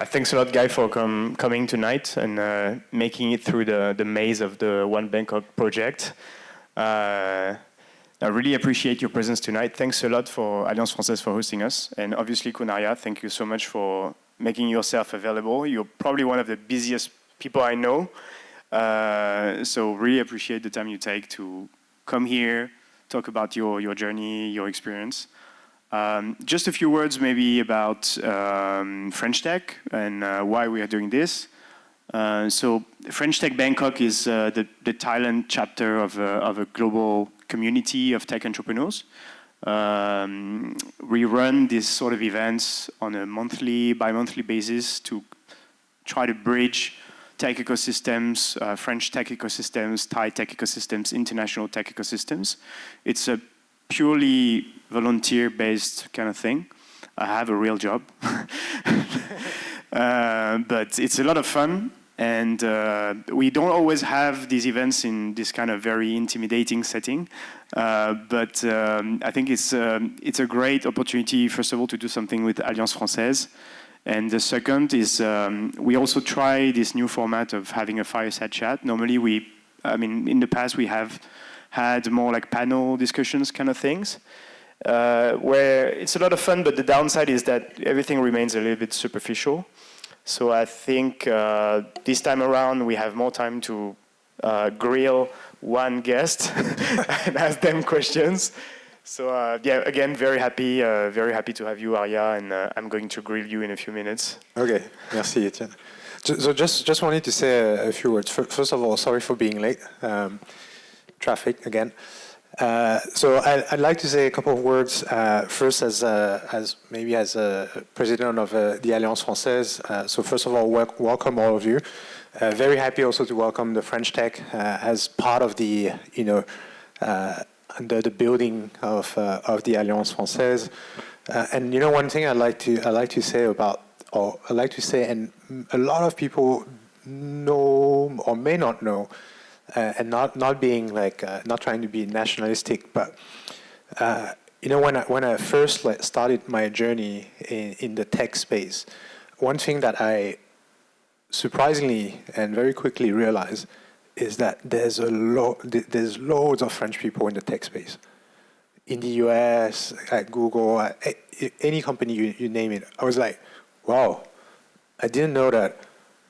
Thanks a lot, Guy, for coming tonight and making it through the maze of the One Bangkok project. I really appreciate your presence tonight. Thanks a lot for Alliance Française for hosting us. And obviously, Ariya, thank you so much for making yourself available. You're probably one of the busiest people I know. So really appreciate the time you take to come here, talk about your journey, your experience. Just a few words maybe about French Tech and why we are doing this. So French Tech Bangkok is the Thailand chapter of a global community of tech entrepreneurs. We run these sort of events on a bi-monthly basis to try to bridge tech ecosystems, French tech ecosystems, Thai tech ecosystems, international tech ecosystems. It's a purely volunteer-based kind of thing. I have a real job. But it's a lot of fun. And we don't always have these events in this kind of very intimidating setting. But I think it's a great opportunity, first of all, to do something with Alliance Française. And the second is we also try this new format of having a fireside chat. Normally in the past we have had more like panel discussions kind of things, where it's a lot of fun, but the downside is that everything remains a little bit superficial. So I think this time around we have more time to grill one guest and ask them questions. So again, very happy to have you, Ariya, and I'm going to grill you in a few minutes. Okay, merci, Etienne. So just wanted to say a few words. First of all, sorry for being late. Traffic again. So I'd like to say a couple of words. First, as a president of the Alliance Française. So first of all, welcome all of you. Very happy also to welcome the French Tech as part of the under the building of the Alliance Française. And one thing I like to say, and a lot of people know or may not know. And not being not trying to be nationalistic, but when I first started my journey in the tech space, one thing that I surprisingly and very quickly realized is that there's loads of French people in the tech space, in the US, at Google, at any company you name it. I was like, wow, I didn't know that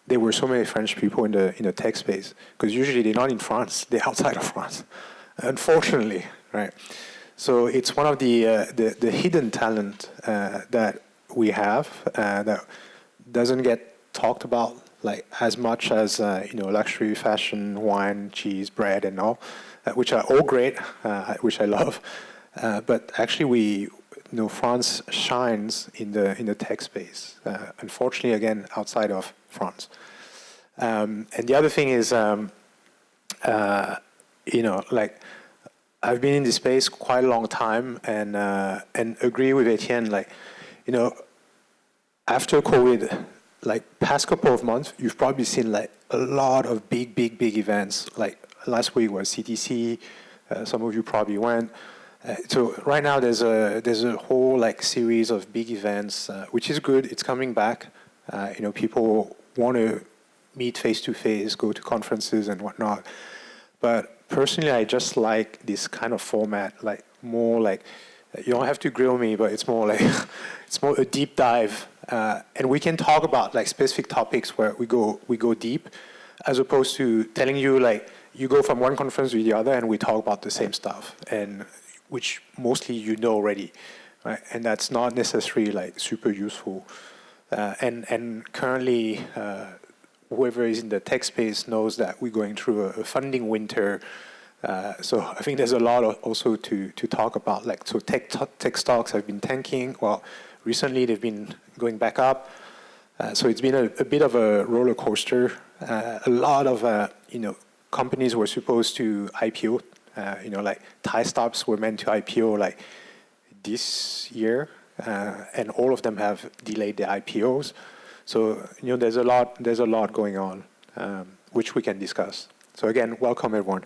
there were so many French people in the tech space, because usually they're not in France, they're outside of France, unfortunately, right? So it's one of the hidden talent that we have that doesn't get talked about as much as luxury, fashion, wine, cheese, bread, and all, which are all great, which I love, but actually France shines in the tech space. Unfortunately, again, outside of France. And the other thing is, I've been in this space quite a long time, and agree with Etienne. After COVID, past couple of months, you've probably seen a lot of big events. Last week was CTC. Some of you probably went. So right now there's a whole series of big events, which is good. It's coming back. People want to meet face to face, go to conferences and whatnot. But personally, I just like this kind of format, more you don't have to grill me, but it's more it's more a deep dive, and we can talk about specific topics where we go deep, as opposed to telling you you go from one conference to the other and we talk about the same stuff, and which mostly already, right? And that's not necessarily super useful. And currently, whoever is in the tech space knows that we're going through a funding winter. So I think there's a lot also to talk about. So tech stocks have been tanking. Well, recently they've been going back up. So it's been a bit of a roller coaster. A lot of companies were supposed to IPO. Thai stocks were meant to IPO this year, and all of them have delayed their IPOs. So there's a lot going on, which we can discuss. So again, welcome everyone.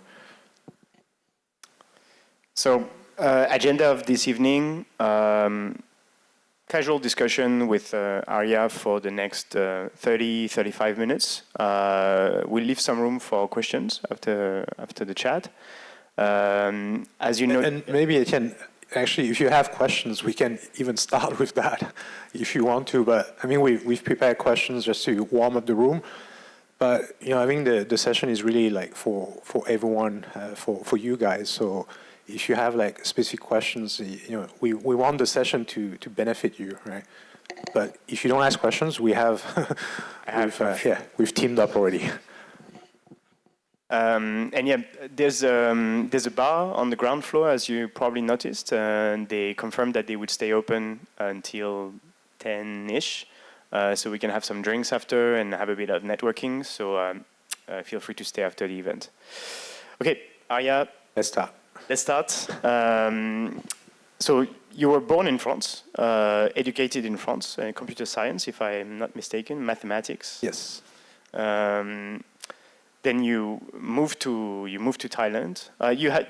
So agenda of this evening, kind casual discussion with Ariya for the next 30-35 minutes. We'll leave some room for questions after the chat. As you know, and maybe Etienne, actually, if you have questions, we can even start with that if you want to. But I mean, we've prepared questions just to warm up the room. But I think the session is really like for everyone, for you guys. So if you have like specific questions, we want the session to benefit you, right? But if you don't ask questions, we have, we've teamed up already. And yeah, there's a bar on the ground floor, as you probably noticed, and they confirmed that they would stay open until 10-ish, so we can have some drinks after and have a bit of networking. So feel free to stay after the event. Okay, Ariya. Let's start. So you were born in France, educated in France, computer science, if I'm not mistaken, mathematics. Yes. Then you moved to Thailand.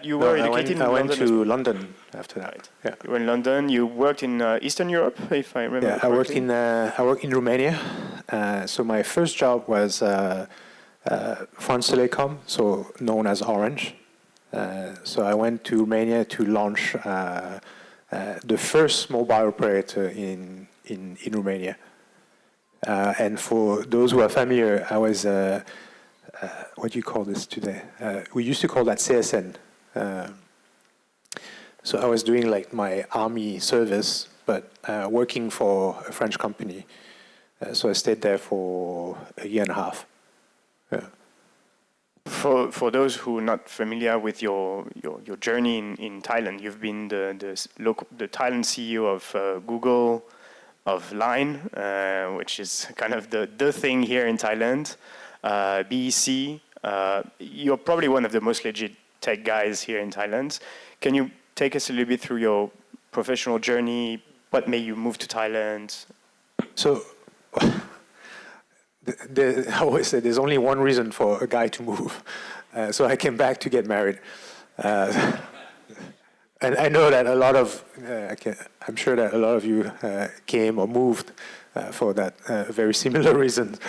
You were educated in London. I went to London after that. Right. Yeah. You were in London. You worked in Eastern Europe, if I remember. Yeah, correctly. I worked in Romania. So my first job was France Telecom, so known as Orange. So I went to Romania to launch the first mobile operator in Romania. And for those who are familiar, I was what do you call this today? We used to call that CSN. So I was doing like my army service, but working for a French company. So I stayed there for a year and a half. Yeah. For those who are not familiar with your journey in Thailand, you've been the Thailand CEO of Google, of Line, which is kind of the thing here in Thailand. BEC, you're probably one of the most legit tech guys here in Thailand. Can you take us a little bit through your professional journey? What made you move to Thailand? So, I always say there's only one reason for a guy to move. So I came back to get married. And I know that a lot of, I'm sure that a lot of you came or moved for that very similar reason.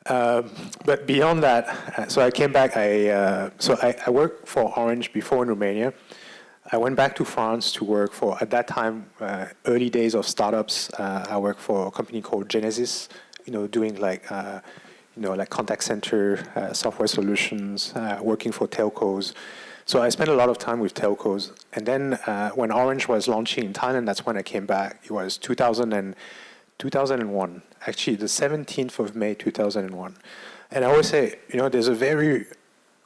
But beyond that, so I came back. I worked for Orange before in Romania. I went back to France to work for, at that time, early days of startups. I worked for a company called Genesis, doing like contact center software solutions, working for telcos. So I spent a lot of time with telcos. And then when Orange was launching in Thailand, that's when I came back. It was 2001, actually the 17th of May, 2001. And I always say, there's a very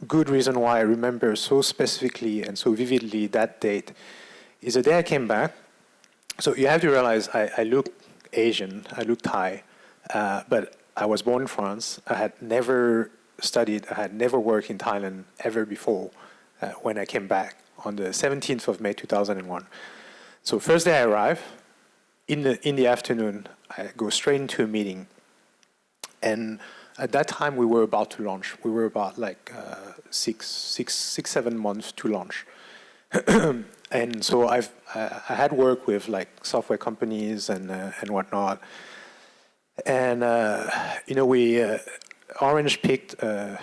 good reason why I remember so specifically and so vividly that date is the day I came back. So you have to realize I look Asian, I look Thai, but I was born in France. I had never studied, I had never worked in Thailand ever before when I came back on the 17th of May, 2001. So first day I arrive, in the afternoon, I go straight into a meeting. And at that time, we were about to launch. We were about like 7 months to launch. And so I had worked with like software companies and whatnot. And, Orange picked a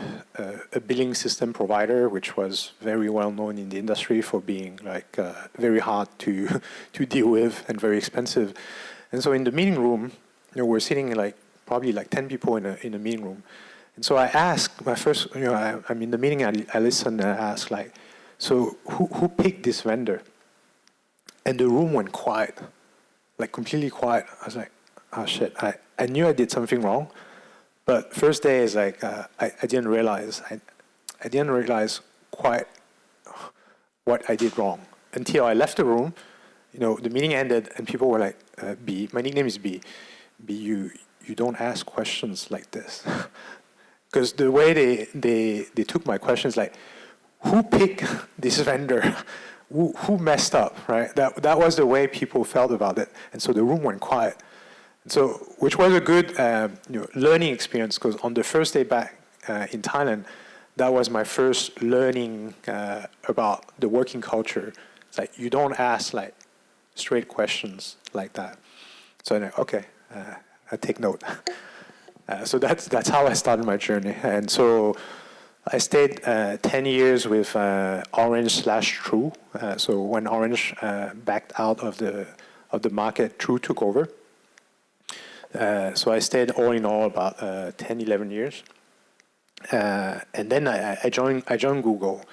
billing system provider, which was very well known in the industry for being like very hard to deal with and very expensive. And so in the meeting room, we're sitting like probably like 10 people in a meeting room. And so I asked my first, I'm in the meeting, I listen and I ask like, so who picked this vendor? And the room went quiet, like completely quiet. I was like, oh shit, I knew I did something wrong. But first day is like, I didn't realize, I didn't realize quite what I did wrong until I left the room. The meeting ended and people were like, B, my nickname is B. B, you don't ask questions like this. Because the way they took my questions, like, who picked this vendor? Who messed up, right? That was the way people felt about it. And so the room went quiet. So, which was a good learning experience, because on the first day back in Thailand, that was my first learning about the working culture. It's like you don't ask like straight questions like that. So I'm like, okay, I take note. So that's how I started my journey. And so I stayed 10 years with Orange/True. So when Orange backed out of the market, True took over. So I stayed all in all about 10, 11 years. And then I joined Google.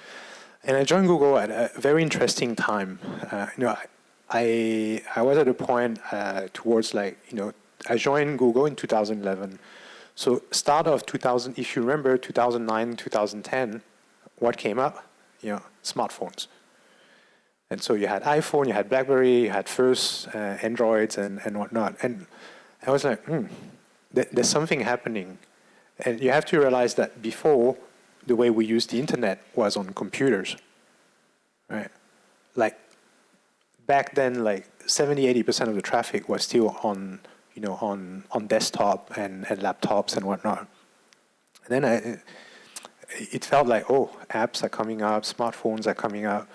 And I joined Google at a very interesting time. I was at a point towards I joined Google in 2011. So start of 2000, if you remember 2009, 2010, what came up? Smartphones. And so you had iPhone, you had BlackBerry, you had first Androids and whatnot. And I was like, there's something happening. And you have to realize that before, the way we used the internet was on computers, right? Like back then, 70-80% of the traffic was still on desktop and laptops and whatnot. And then it felt like, apps are coming up, smartphones are coming up.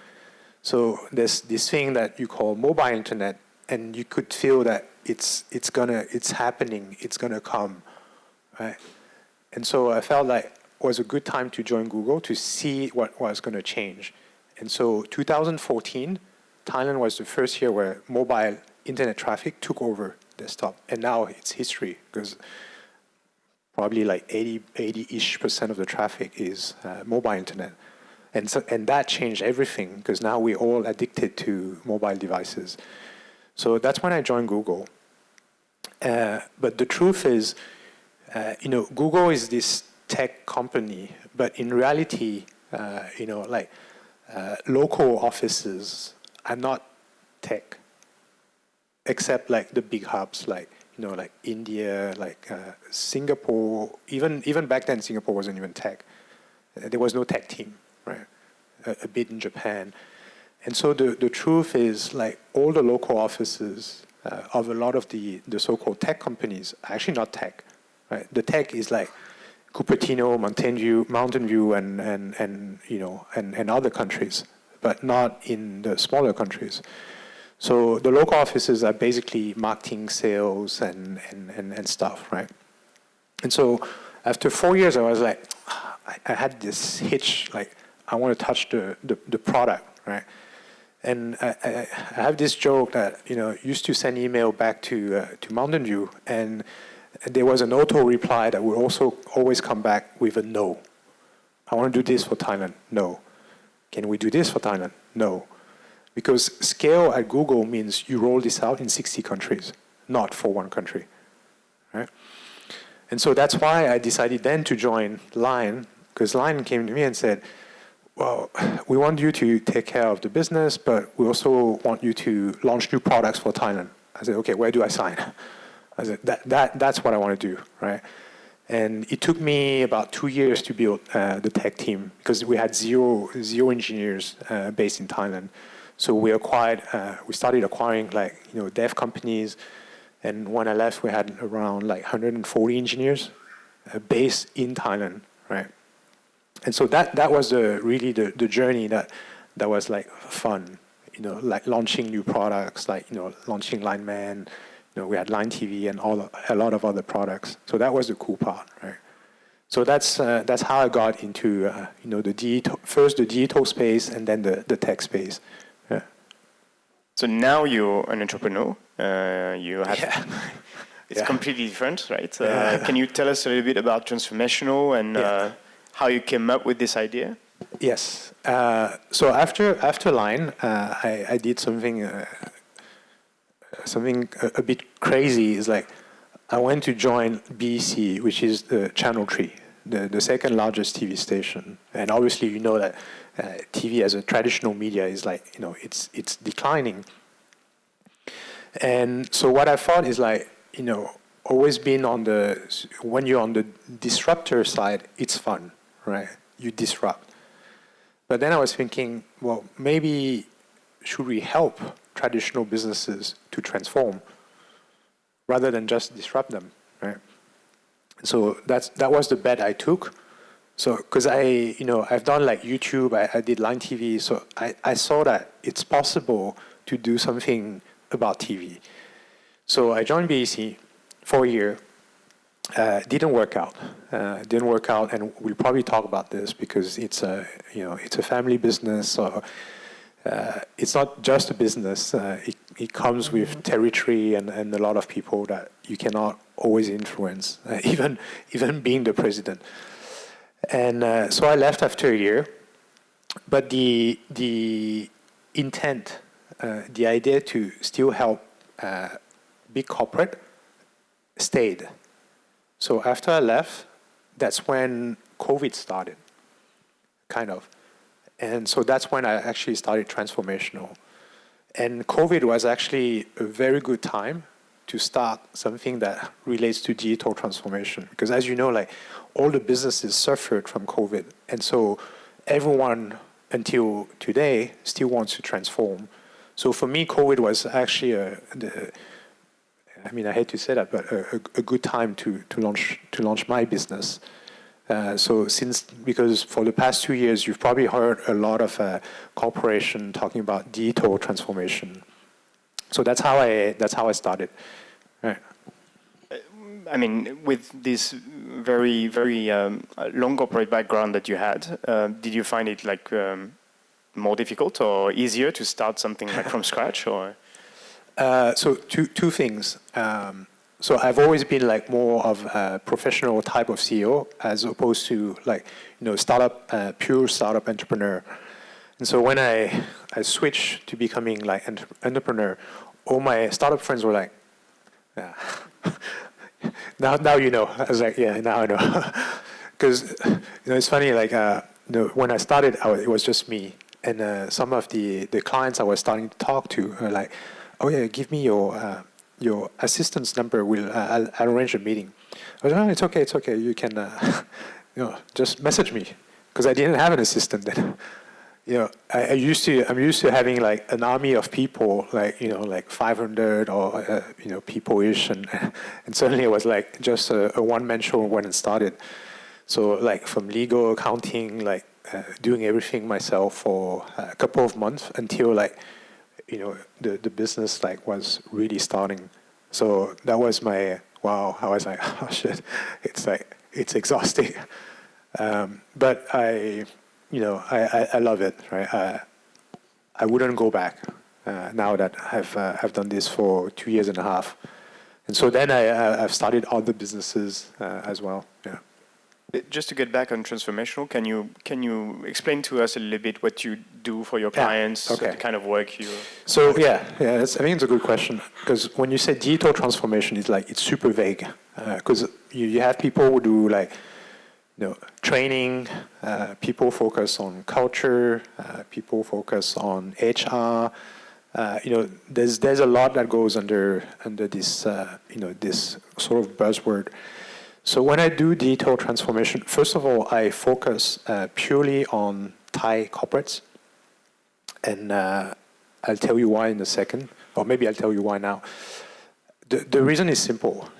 So there's this thing that you call mobile internet, and you could feel that it's happening, it's gonna come, right? And so I felt like it was a good time to join Google to see what was going to change. And so 2014, Thailand was the first year where mobile internet traffic took over desktop. And now it's history because probably 80-ish% of the traffic is mobile internet. And that changed everything because now we're all addicted to mobile devices. So that's when I joined Google. But the truth is, Google is this tech company, but in reality, local offices are not tech, except the big hubs, like India, Singapore. Even back then, Singapore wasn't even tech. There was no tech team, right? A bit in Japan. And so the truth is, all the local offices of a lot of the so-called tech companies are actually not tech. Right. The tech is like Cupertino, Mountain View, and other countries, but not in the smaller countries. So the local offices are basically marketing, sales, and stuff, right? And so after 4 years, I was like, I had this hitch, I want to touch the product, right? And I have this joke that used to send email back to Mountain View, and there was an auto reply that would also always come back with a no. I want to do this for Thailand. No. Can we do this for Thailand? No. Because scale at Google means you roll this out in 60 countries, not for one country. Right? And so that's why I decided then to join Line, because Line came to me and said, well, we want you to take care of the business, but we also want you to launch new products for Thailand. I said, okay, where do I sign? I said, that's what I want to do, right? And it took me about 2 years to build the tech team because we had zero engineers based in Thailand. So we started acquiring dev companies, and when I left, we had around 140 engineers based in Thailand, right? And so that was really the journey that was fun, launching new products, launching Lineman. We had Line TV and a lot of other products. So that was the cool part, right? So that's how I got into the digital space and then the tech space. Yeah. So now you're an entrepreneur. You have it's Yeah. completely different, right? Can you tell us a little bit about transformational and how you came up with this idea? Yes. So after Line, I did something a bit crazy. Is I went to join BEC, which is the Channel 3, the second largest TV station. And obviously, you know that TV as a traditional media is it's declining. And so what I thought is always been when you're on the disruptor side, it's fun, right? You disrupt. But then I was thinking, well, maybe should we help traditional businesses to transform rather than just disrupt them, right? So that was the bet I took. So because I've done YouTube, I did Line TV, so I saw that it's possible to do something about TV. So I joined BEC for a year. Didn't work out. And we'll probably talk about this because it's a family business. So it's not just a business. It comes with territory and a lot of people that you cannot always influence, even being the president. And so I left after a year. But the intent, the idea to still help big corporate stayed. So after I left, that's when COVID started, kind of. And so that's when I actually started Transformational. And COVID was actually a very good time to start something that relates to digital transformation. Because as you know, like all the businesses suffered from COVID. And so everyone until today still wants to transform. So for me, COVID was actually I hate to say that, but a good time to launch my business. Because for the past 2 years, you've probably heard a lot of corporation talking about digital transformation. So that's how I started. Right. I mean, with this very, very long corporate background that you had, did you find it like more difficult or easier to start something like from scratch, or? So two things. So I've always been like more of a professional type of CEO as opposed to like, pure startup entrepreneur. And so when I switched to becoming like entrepreneur, all my startup friends were like, yeah. Now you know. I was like, yeah, now I know. Because it's funny. Like when I started, it was just me, and some of the clients I was starting to talk to are like, oh yeah, give me your assistant's number. I'll arrange a meeting. I was like, oh, it's okay. You can just message me, because I didn't have an assistant then. I'm used to having like an army of people, like 500 or people-ish, and suddenly it was like just a one-man show when it started. So like from legal, accounting, like doing everything myself for a couple of months until like the business like was really starting. So that was my wow. I was like, oh shit, it's exhausting, but I love it, right? I wouldn't go back now that I've done this for 2 years and a half, and so then I've started other businesses as well. Yeah. Just to get back on transformational, can you explain to us a little bit what you do for your clients, okay. the kind of work you? So I think it's a good question, because when you say digital transformation, it's super vague, because you have people who do like training, people focus on culture, people focus on HR. There's a lot that goes under this this sort of buzzword. So when I do digital transformation, first of all, I focus purely on Thai corporates, and I'll tell you why in a second, or maybe I'll tell you why now. The reason is simple.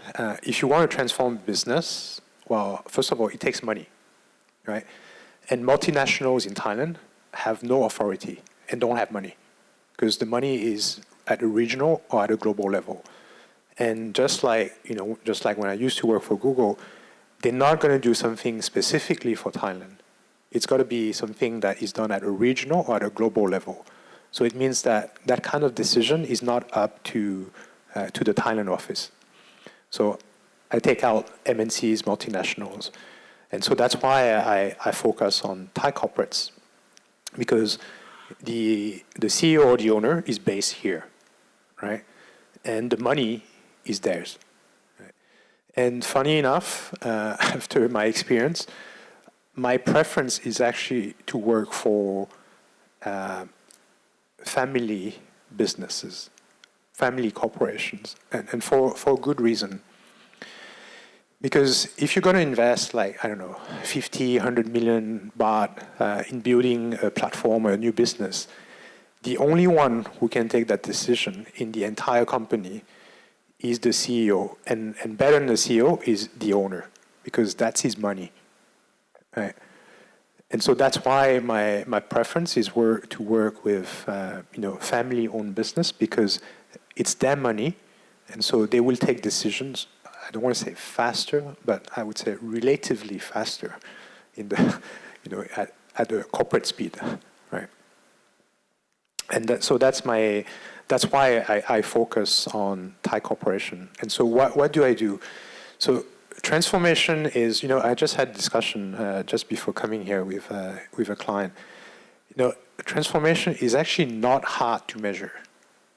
If you want to transform business, well, first of all, it takes money, right? And multinationals in Thailand have no authority and don't have money, because the money is at a regional or at a global level. And just like when I used to work for Google, they're not going to do something specifically for Thailand. It's got to be something that is done at a regional or at a global level. So it means that kind of decision is not up to the Thailand office. So I take out MNCs, multinationals. And so that's why I focus on Thai corporates, because the CEO or the owner is based here, right? And the money is theirs. Right? And funny enough, after my experience, my preference is actually to work for family businesses, family corporations, and for good reason. Because if you're going to invest 50, 100 million baht in building a platform or a new business, the only one who can take that decision in the entire company is the CEO. And better than the CEO is the owner, because that's his money. Right? And so that's why my preference is to work with family-owned business, because it's their money, And so they will take decisions, I don't want to say faster, but I would say relatively faster in the, at the corporate speed, right? And so that's why I focus on Thai corporation. And so what do I do? So transformation is, I just had a discussion just before coming here with a client. Transformation is actually not hard to measure.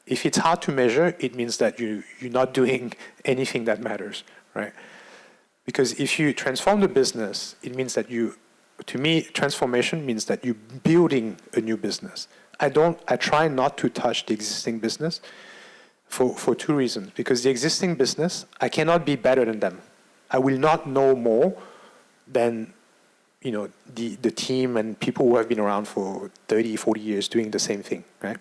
If it's hard to measure, it means that you're not doing anything that matters, right? Because if you transform the business, it means that to me, transformation means that you're building a new business. I try not to touch the existing business for two reasons. Because the existing business, I cannot be better than them. I will not know more than the team and people who have been around for 30, 40 years doing the same thing, right?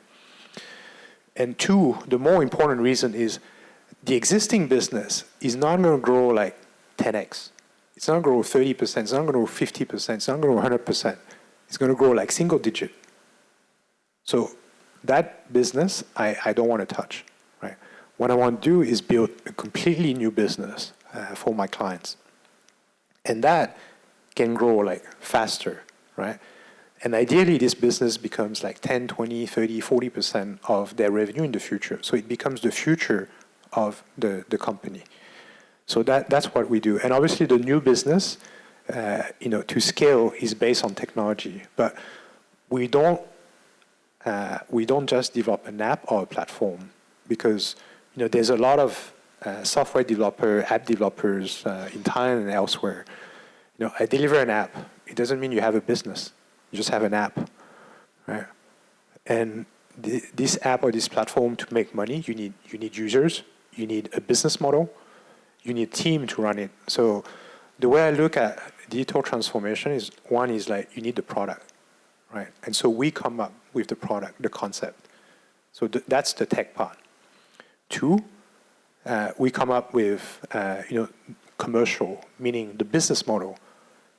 And two, the more important reason is the existing business is not going to grow like 10x. It's not going to grow 30%, it's not going to grow 50%, it's not going to grow 100%. It's going to grow like single digit. So that business, I don't want to touch, right? What I want to do is build a completely new business for my clients. And that can grow like faster, right? And ideally, this business becomes like 10, 20, 30, 40% of their revenue in the future. So it becomes the future of the company. So that's what we do. And obviously, the new business, to scale is based on technology. But we don't just develop an app or a platform because there's a lot of software developer, app developers in Thailand and elsewhere. I deliver an app. It doesn't mean you have a business. You just have an app, right? And this app or this platform to make money, you need users, you need a business model, you need a team to run it. So the way I look at digital transformation is one is like you need the product, right? And so we come up with the product, the concept. So that's the tech part. Two, we come up with commercial, meaning the business model.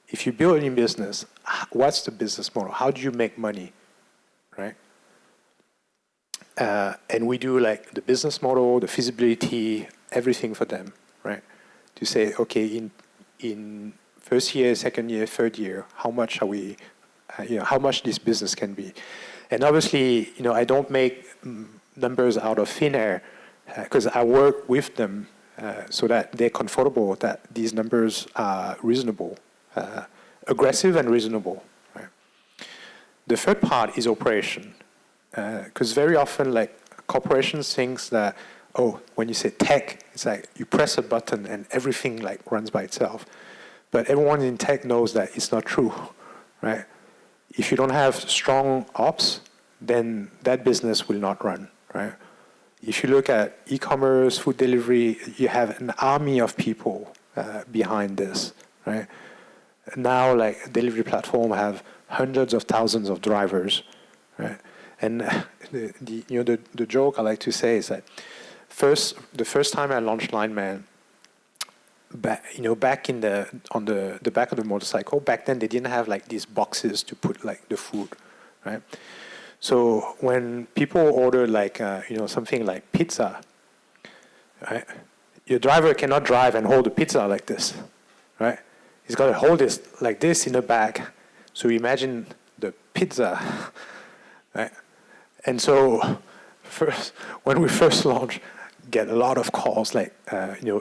If you build a new business, what's the business model? How do you make money, right? And we do like the business model, the feasibility, everything for them, right? To say, okay, in first year, second year, third year, how much are we, how much this business can be. And obviously, I don't make numbers out of thin air because I work with them so that they're comfortable that these numbers are reasonable. Aggressive and reasonable. Right? The third part is operation, because very often, like corporations thinks that when you say tech, it's like you press a button and everything like runs by itself. But everyone in tech knows that it's not true, right? If you don't have strong ops, then that business will not run, right? If you look at e-commerce, food delivery, you have an army of people behind this, right? Now, like delivery platform have hundreds of thousands of drivers, right? And the joke I like to say is that the first time I launched Lineman, back on the back of the motorcycle. Back then, they didn't have like these boxes to put like the food, right? So when people order like something like pizza, right? Your driver cannot drive and hold the pizza like this, right? He's got to hold this like this in the back. So imagine the pizza, right? And so when we first launched, get a lot of calls like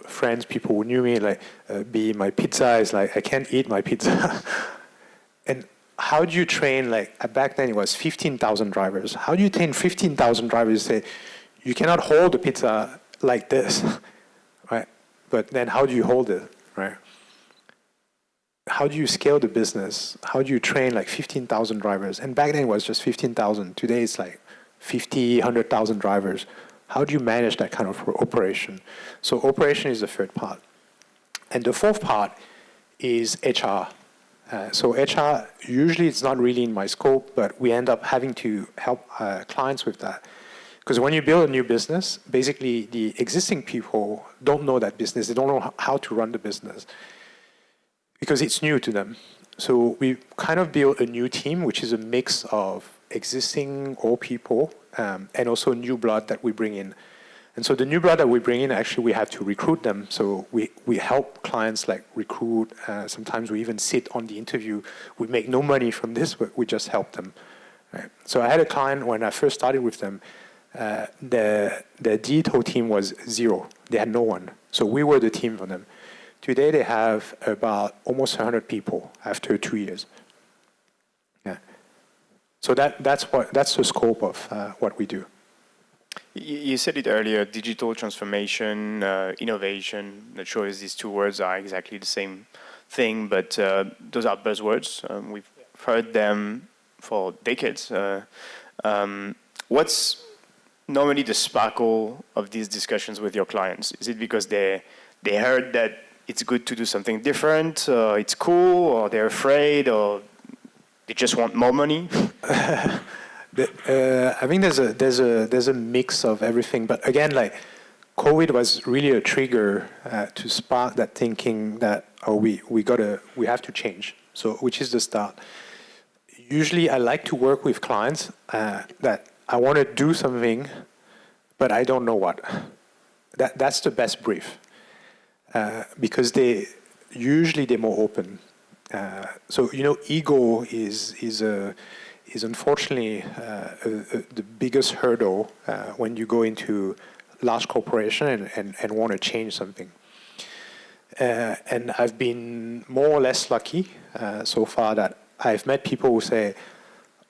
friends, people who knew me like, my pizza is like I can't eat my pizza. And how do you train back then it was 15,000 drivers. How do you train 15,000 drivers to say you cannot hold the pizza like this, right? But then how do you hold it, right? How do you scale the business? How do you train like 15,000 drivers? And back then it was just 15,000. Today it's like 50, 100,000 drivers. How do you manage that kind of operation? So operation is the third part. And the fourth part is HR. So HR, usually it's not really in my scope, but we end up having to help clients with that. Because when you build a new business, basically the existing people don't know that business. They don't know how to run the business because it's new to them. So we kind of build a new team, which is a mix of existing old people and also new blood that we bring in. And so the new blood that we bring in, actually, we have to recruit them. So we help clients like recruit. Sometimes we even sit on the interview. We make no money from this, but we just help them. Right? So I had a client when I first started with them. The digital team was zero. They had no one. So we were the team for them. Today they have about almost 100 people after 2 years. Yeah. So that's the scope of what we do. You said it earlier, digital transformation, innovation. Not sure if these two words are exactly the same thing, but those are buzzwords. We've heard them for decades. What's normally the sparkle of these discussions with your clients? Is it because they heard that it's good to do something different, it's cool, or they're afraid, or they just want more money? I think there's a mix of everything, but again, like COVID was really a trigger to spark that thinking that we have to change. So which is the start. Usually, I like to work with clients that I want to do something, but I don't know what. That's the best brief because they're more open. So ego is unfortunately the biggest hurdle when you go into large corporation and want to change something. And I've been more or less lucky so far that I've met people who say,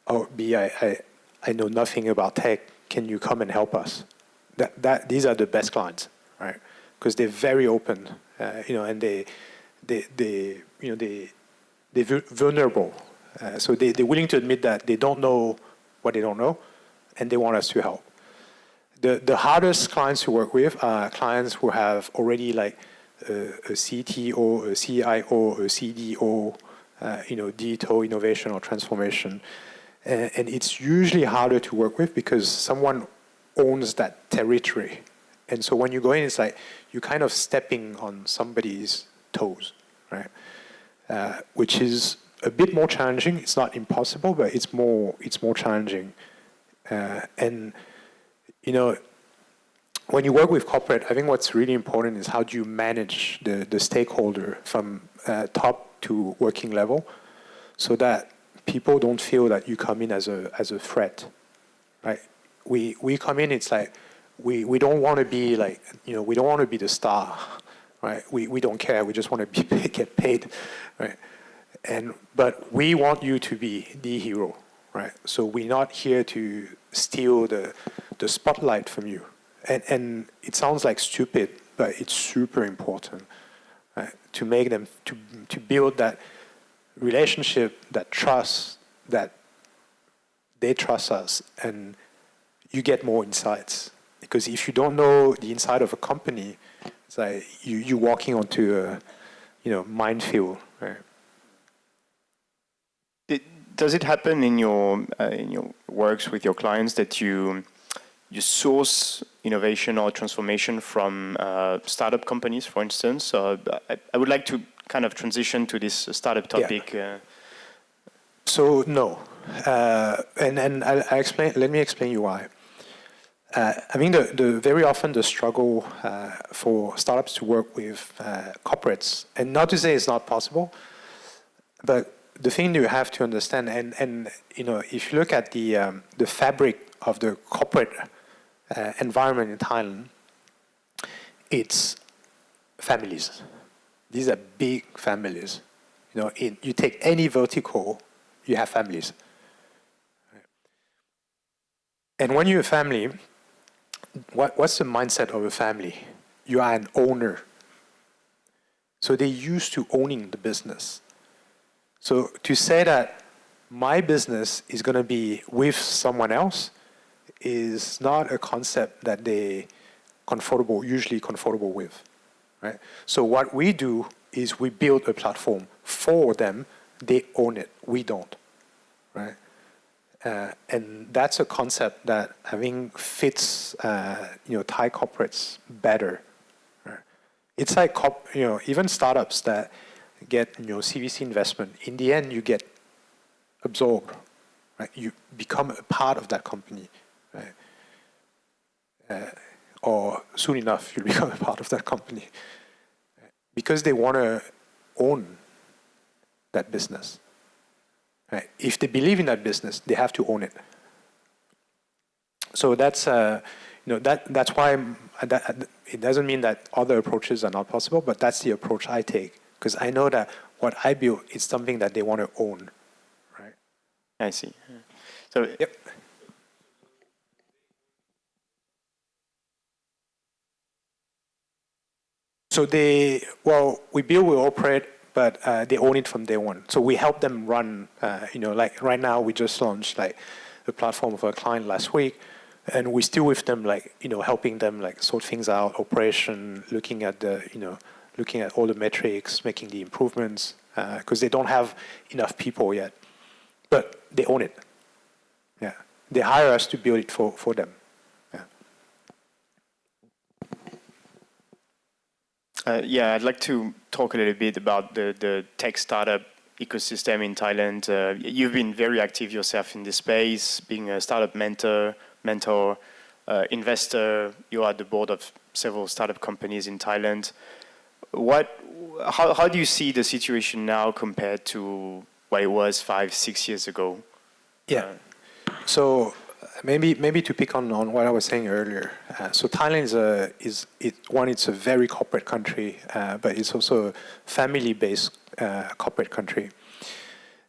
"Oh, B, I know nothing about tech. Can you come and help us?" These are the best clients, right? Because they're very open, and they're vulnerable. So they're willing to admit that they don't know what they don't know, and they want us to help. The hardest clients to work with are clients who have already like a CTO, a CIO, a CDO, digital innovation or transformation. And it's usually harder to work with because someone owns that territory. And so when you go in, it's like you're kind of stepping on somebody's toes, right? Which is a bit more challenging. It's not impossible, but it's more challenging. And when you work with corporate, I think what's really important is how do you manage the stakeholder from top to working level, so that people don't feel that you come in as a threat, right? We come in, it's like we don't want to be like we don't want to be the star, right? We don't care. We just want to get paid, right? But we want you to be the hero, right? So we're not here to steal the spotlight from you. And it sounds like stupid, but it's super important, right? To make them to build that relationship, that trust, that they trust us, and you get more insights. Because if you don't know the inside of a company, it's like you're walking onto a minefield, right? Does it happen in your works with your clients that you source innovation or transformation from startup companies, for instance? I would like to kind of transition to this startup topic. Yeah. So no, and I explain. Let me explain you why. I mean, the very often the struggle for startups to work with corporates, and not to say it's not possible, but the thing you have to understand, and if you look at the fabric of the corporate environment in Thailand, it's families. These are big families. You take any vertical, you have families. And when you're a family, what's the mindset of a family? You are an owner. So they're used to owning the business. So to say that my business is going to be with someone else is not a concept that they usually comfortable with, right? So what we do is we build a platform for them. They own it. We don't, right? And that's a concept that I think fits, Thai corporates better. Right? It's like even startups that get CVC investment. In the end, you get absorbed, right? You become a part of that company. Right? or soon enough you'll become a part of that company, because they want to own that business. Right? If they believe in that business, they have to own it. So that's that's why it doesn't mean that other approaches are not possible, but that's the approach I take, because I know that what I build is something that they want to own. Right? I see. So yep. So we build, we operate, but they own it from day one. So we help them run. Like right now, we just launched like the platform for a client last week, and we're still with them, like helping them like sort things out, operation, looking at all the metrics, making the improvements, because they don't have enough people yet, but they own it. Yeah, they hire us to build it for them. Yeah, I'd like to talk a little bit about the tech startup ecosystem in Thailand. You've been very active yourself in this space, being a startup mentor, investor. You are at the board of several startup companies in Thailand. How do you see the situation now compared to what it was 5-6 years ago? Yeah. So maybe to pick on what I was saying earlier. So Thailand it's a very corporate country, but it's also a family-based corporate country.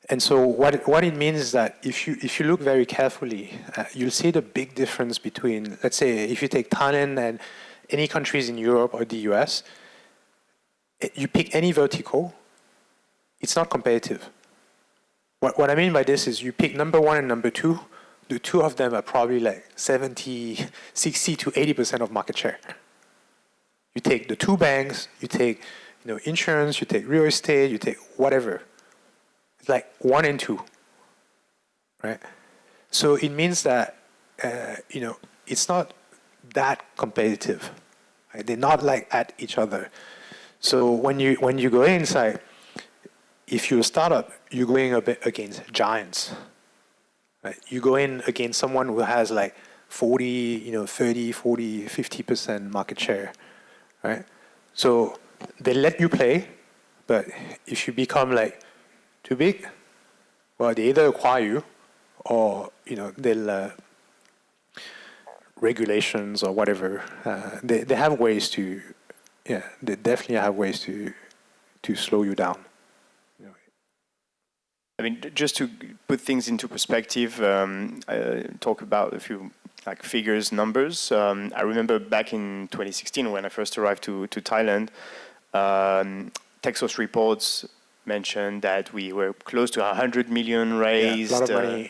And so what it means is that if you look very carefully, you'll see the big difference between, let's say, if you take Thailand and any countries in Europe or the US, you pick any vertical, it's not competitive. What I mean by this is you pick number one and number two, the two of them are probably like 60 to 80% of market share. You take the two banks, you take insurance, you take real estate, you take whatever. It's like 1 and 2, right? So it means that it's not that competitive. Right? They're not like at each other. So when you go inside, if you're a startup, you're going a bit against giants. Right? You go in against someone who has like 40, 30, 40, 50% market share, right? So they let you play, but if you become like too big, well, they either acquire you or, they'll regulations or whatever. They have ways to, they definitely have ways to slow you down. I mean, just to put things into perspective, talk about a few like figures, numbers. I remember back in 2016 when I first arrived to Thailand, Texas reports mentioned that we were close to 100 million raised. Yeah, a lot of money.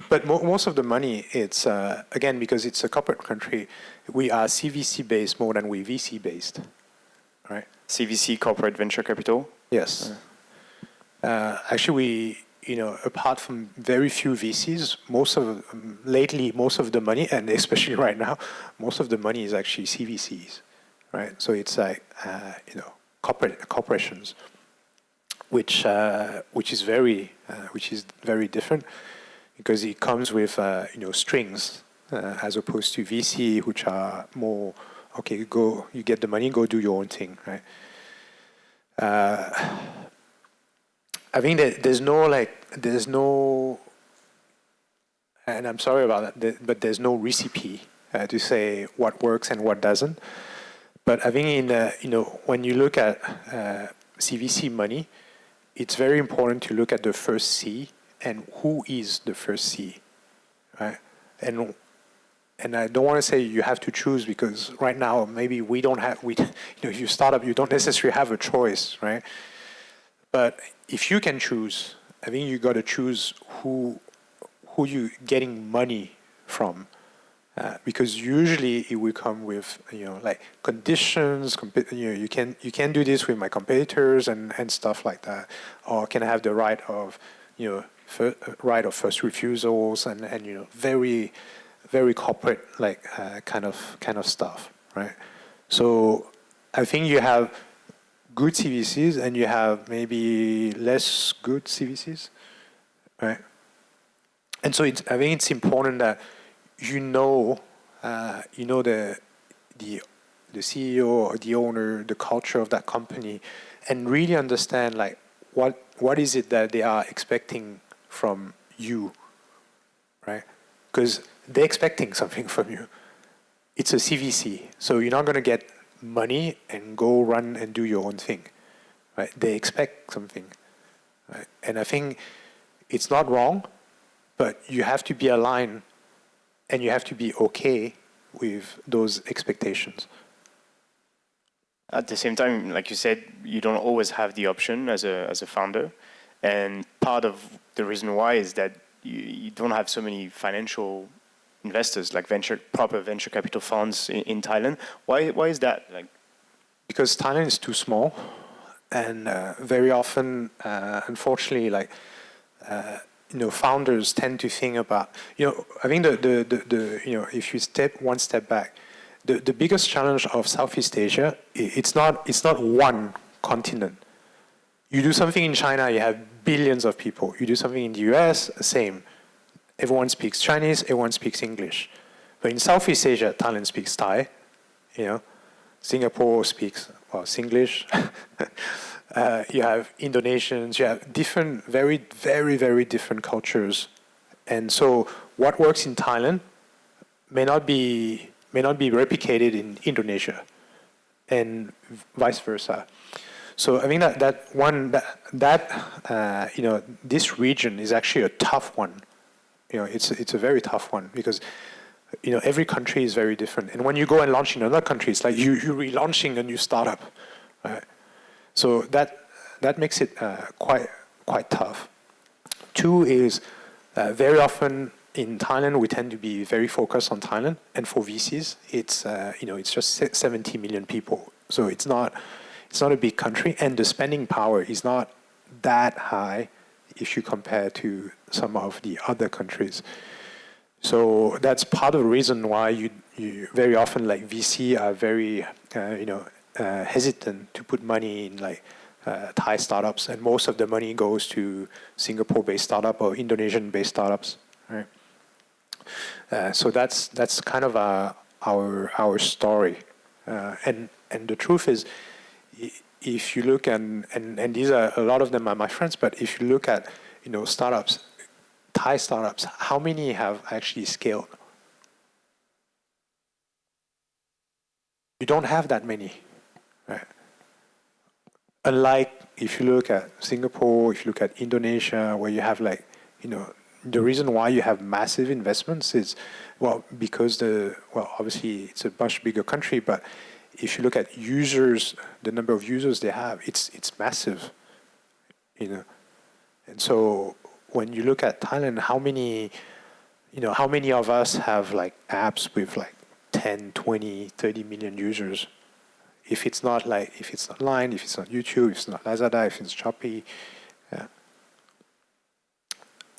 But most of the money, it's, again, because it's a corporate country, we are CVC based more than we VC based, right? CVC, corporate venture capital? Yes. Actually, apart from very few VCs, most of the money, and especially right now, most of the money is actually CVCs, right? So it's like, corporations, which is very different because it comes with, strings, as opposed to VC, which are more, okay, you get the money, go do your own thing, right? I think that there's no, and I'm sorry about that, but there's no recipe to say what works and what doesn't. But I think when you look at CVC money, it's very important to look at the first C and who is the first C, right? And I don't want to say you have to choose because right now maybe if you start up, you don't necessarily have a choice, right? But if you can choose, I think you got to choose who you getting money from, because usually it will come with like conditions. You can do this with my competitors and stuff like that, or can I have the right of right of first refusals and very very corporate like kind of stuff, right? So I think you have good CVCs and you have maybe less good CVCs, right? And so I think it's important that the the CEO or the owner, the culture of that company, and really understand like what is it that they are expecting from you, right? Because they're expecting something from you. It's a CVC, so you're not going to get money and go run and do your own thing, right? They expect something, right? And I think it's not wrong, but you have to be aligned and you have to be okay with those expectations. At the same time, like you said, you don't always have the option as a founder, and part of the reason why is that you don't have so many financial investors, like proper venture capital funds in Thailand. Why is that? Like, because Thailand is too small, and very often, unfortunately, like founders tend to think about, I think the if you step one step back, the biggest challenge of Southeast Asia, it's not one continent. You do something in China, you have billions of people. You do something in the US, same. Everyone speaks Chinese, everyone speaks English. But in Southeast Asia, Thailand speaks Thai, Singapore speaks, Singlish. You have Indonesians, you have different, very, very, very different cultures. And so what works in Thailand may not be replicated in Indonesia, and vice versa. So I think this region is actually a tough one. It's a very tough one because every country is very different. And when you go and launch in another country, it's like you're relaunching a new startup, right? So that makes it quite tough. Two is very often in Thailand we tend to be very focused on Thailand, and for VCs it's just 70 million people, so it's not a big country, and the spending power is not that high if you compare to some of the other countries. So that's part of the reason why you very often, like, VC are very hesitant to put money in like Thai startups, and most of the money goes to Singapore-based startup or Indonesian-based startups, right? So that's kind of our story, and the truth is, if you look and these are, a lot of them are my friends, but if you look at startups, Thai startups, how many have actually scaled? You don't have that many, right? Unlike if you look at Singapore, if you look at Indonesia, where you have like, the reason why you have massive investments is, because obviously it's a much bigger country, but if you look at users, the number of users they have, it's massive, And so when you look at Thailand, how many of us have like apps with like 10, 20, 30 million users? If it's not Line, if it's not YouTube, if it's not Lazada, if it's Shopee, yeah.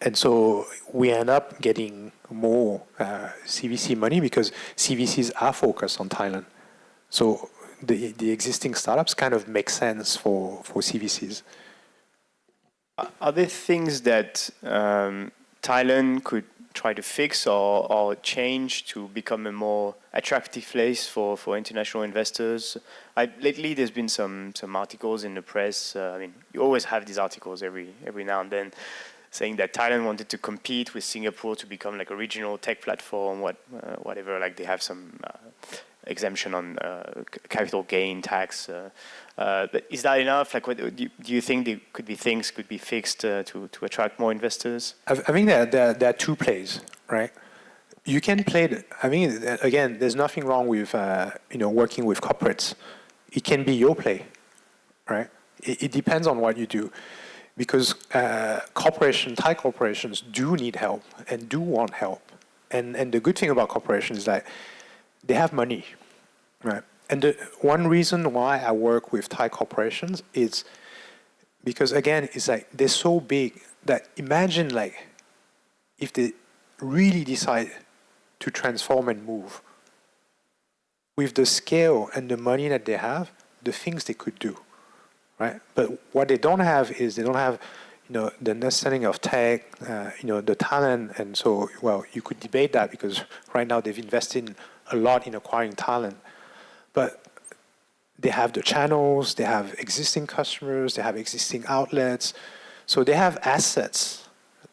And so we end up getting more CVC money because CVCs are focused on Thailand. So the existing startups kind of make sense for CVCs. Are there things that Thailand could try to fix or change to become a more attractive place for international investors? Lately, there's been some articles in the press. You always have these articles every now and then, saying that Thailand wanted to compete with Singapore to become like a regional tech platform, whatever. Like they have some exemption on capital gain tax. But is that enough? Like, do you think there could be fixed to attract more investors? I think there are two plays, right? You can play. Again, there's nothing wrong with working with corporates. It can be your play, right? It depends on what you do. Because Thai corporations do need help and do want help. And the good thing about corporations is that they have money, right? And the one reason why I work with Thai corporations is because, again, it's like they're so big that imagine like if they really decide to transform and move with the scale and the money that they have, the things they could do. Right? But what they don't have is the understanding of tech, the talent, and so you could debate that because right now they've invested a lot in acquiring talent. but they have the channels, they have existing customers, they have existing outlets. So they have assets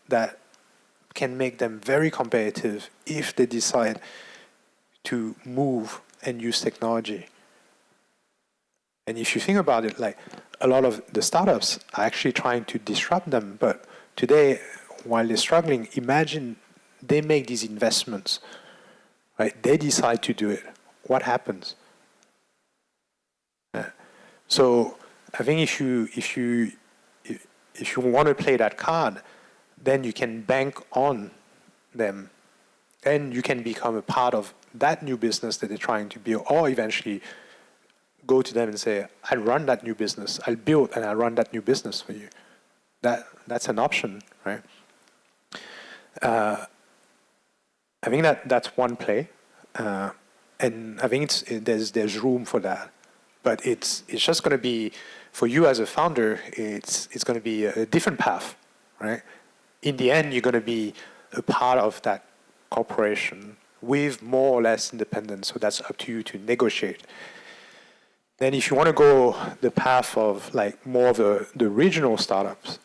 that can make them very competitive if they decide to move and use technology. And if you think about it, like a lot of the startups are actually trying to disrupt them. But today, while they're struggling, imagine they make these investments, right? They decide to do it. What happens? So I think if you want to play that card, then you can bank on them, and you can become a part of that new business that they're trying to build, or eventually go to them and say, I'll run that new business. I'll build and I'll run that new business for you. That's an option, right? I think that's one play, and I think there's room for that. But it's just going to be, for you as a founder, it's going to be a different path, right? In the end, you're going to be a part of that corporation with more or less independence. So that's up to you to negotiate. Then if you want to go the path of like more of the regional startups,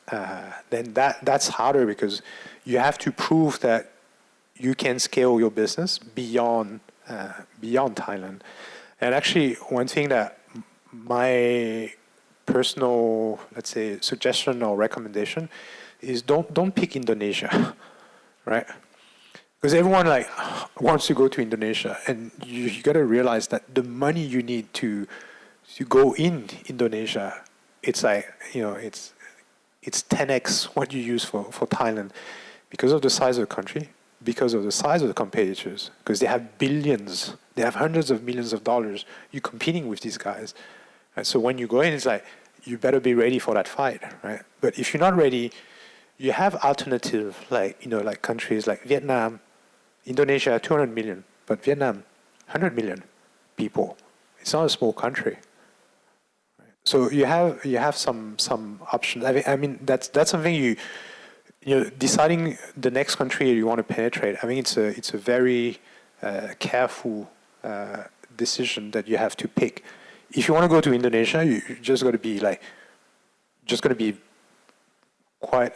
then that's harder because you have to prove that you can scale your business beyond Thailand. And actually, one thing that my personal, let's say, suggestion or recommendation is don't pick Indonesia, right? Because everyone like wants to go to Indonesia, and you got to realize that the money you need to go in Indonesia, it's like, it's 10x what you use for Thailand, because of the size of the country, because of the size of the competitors, because they have billions, they have hundreds of millions of dollars. You're competing with these guys. And so when you go in, it's like, you better be ready for that fight, right? But if you're not ready, you have alternative, like, like countries like Vietnam, Indonesia, 200 million, but Vietnam, 100 million people. It's not a small country. So you have some options. I mean that's something deciding the next country you want to penetrate. I mean it's a very careful decision that you have to pick. If you want to go to Indonesia, you just got to be quite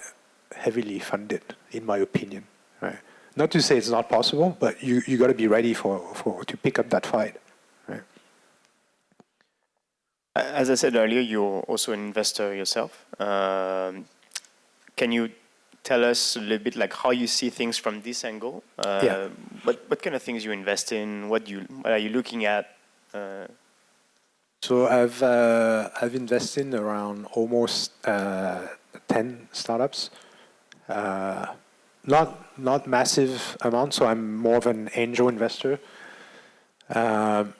heavily funded, in my opinion. Right? Not to say it's not possible, but you got to be ready to pick up that fight. Right? As I said earlier, you're also an investor yourself. Can you tell us a little bit like how you see things from this angle? Yeah. What kind of things you invest in? What are you looking at? So I've invested in around almost 10 startups. Not massive amounts. So I'm more of an angel investor. I've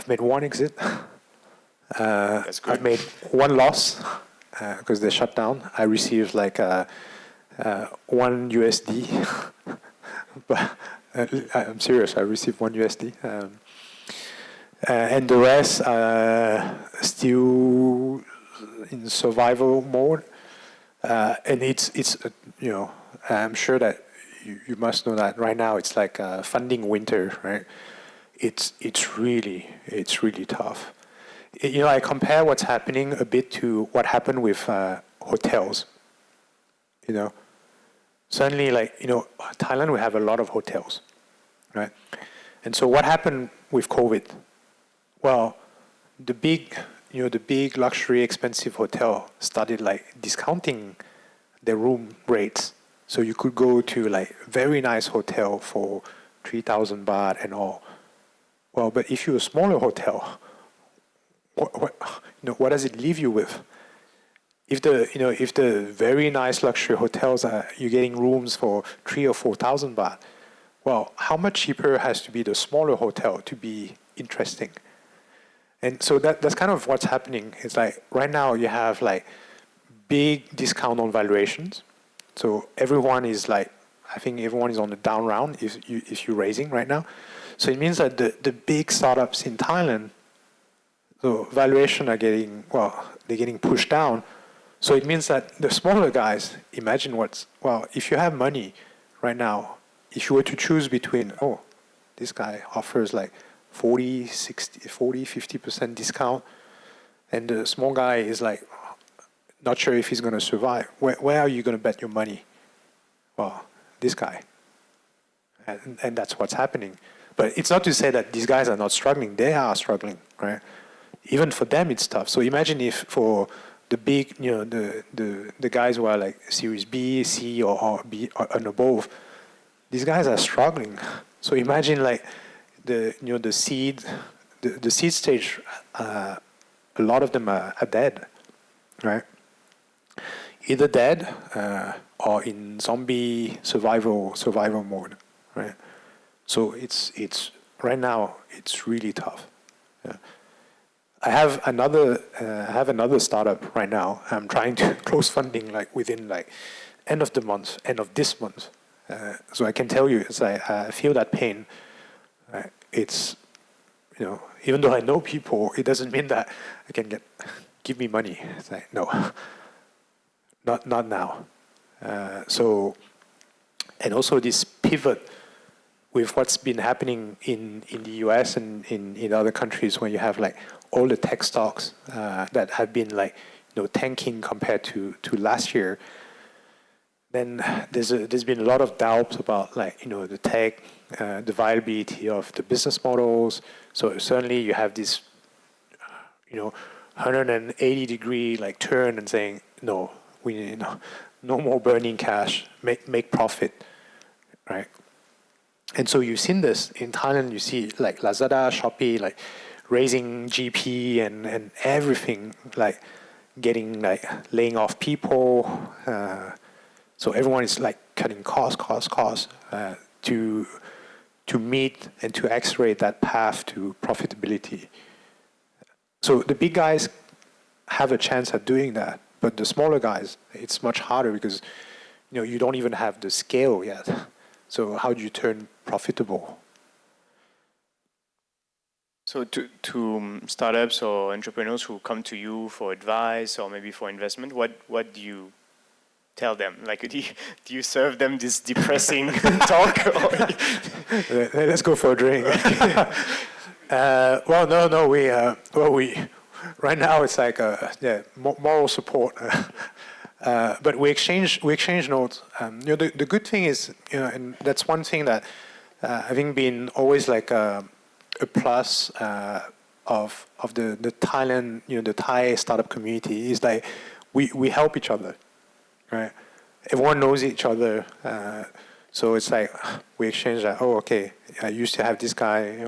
made one exit. That's good. I've made one loss because they shut down. I received like $1 USD, but I'm serious. I received $1 USD, and the rest still in survival mode. And it's I'm sure that you must know that right now it's like funding winter, right? It's really tough. I compare what's happening a bit to what happened with hotels. Suddenly, Thailand, we have a lot of hotels, right? And so what happened with COVID? Well, the big luxury expensive hotel started discounting their room rates. So you could go to very nice hotel for 3,000 baht and all. Well, but if you're a smaller hotel, what does it leave you with? If the very nice luxury hotels you're getting rooms for 3,000 or 4,000 baht, well, how much cheaper has to be the smaller hotel to be interesting? And so that's kind of what's happening. It's like right now you have big discount on valuations. So everyone is I think everyone is on the down round if you're raising right now. So it means that the big startups in Thailand, the valuation they're getting pushed down. So it means that the smaller guys, imagine if you have money right now, if you were to choose between, This guy offers like 40, 60, 40, 50% discount. And the small guy is like, not sure if he's going to survive. Where are you going to bet your money? Well, this guy. And that's what's happening. But it's not to say that these guys are not struggling. They are struggling, right? Even for them, it's tough. So imagine if for the big, the guys who are like Series B, C, or B, and above, these guys are struggling. So imagine like the seed stage. A lot of them are dead, right? Either dead or in zombie survival mode, right? So it's right now it's really tough. Yeah. I have another startup right now. I'm trying to close funding like within like end of this month. So I can tell you, as I feel that pain. It's even though I know people, it doesn't mean that I can give me money. It's like no, not now. So and also this pivot with what's been happening in the US and in other countries, when you have like all the tech stocks that have been like tanking compared to last year, then there's been a lot of doubts about like the tech, the viability of the business models. So certainly you have this 180-degree like turn and saying no, we no more burning cash, make profit, right? And so you've seen this in Thailand. You see like Lazada, Shopee, like raising GP and everything, like getting like laying off people. So everyone is like cutting costs to meet and to accelerate that path to profitability. So the big guys have a chance at doing that, but the smaller guys, it's much harder because you don't even have the scale yet. So how do you turn profitable? So to startups or entrepreneurs who come to you for advice or maybe for investment, what do you tell them? Like, do you serve them this depressing talk? Let's go for a drink. Well, no. We right now it's like moral support. But we exchange notes. The good thing is, and that's one thing that having been always like a plus of the Thailand, the Thai startup community is like we help each other, right? Everyone knows each other, so it's like we exchange that. Oh, okay, I used to have this guy,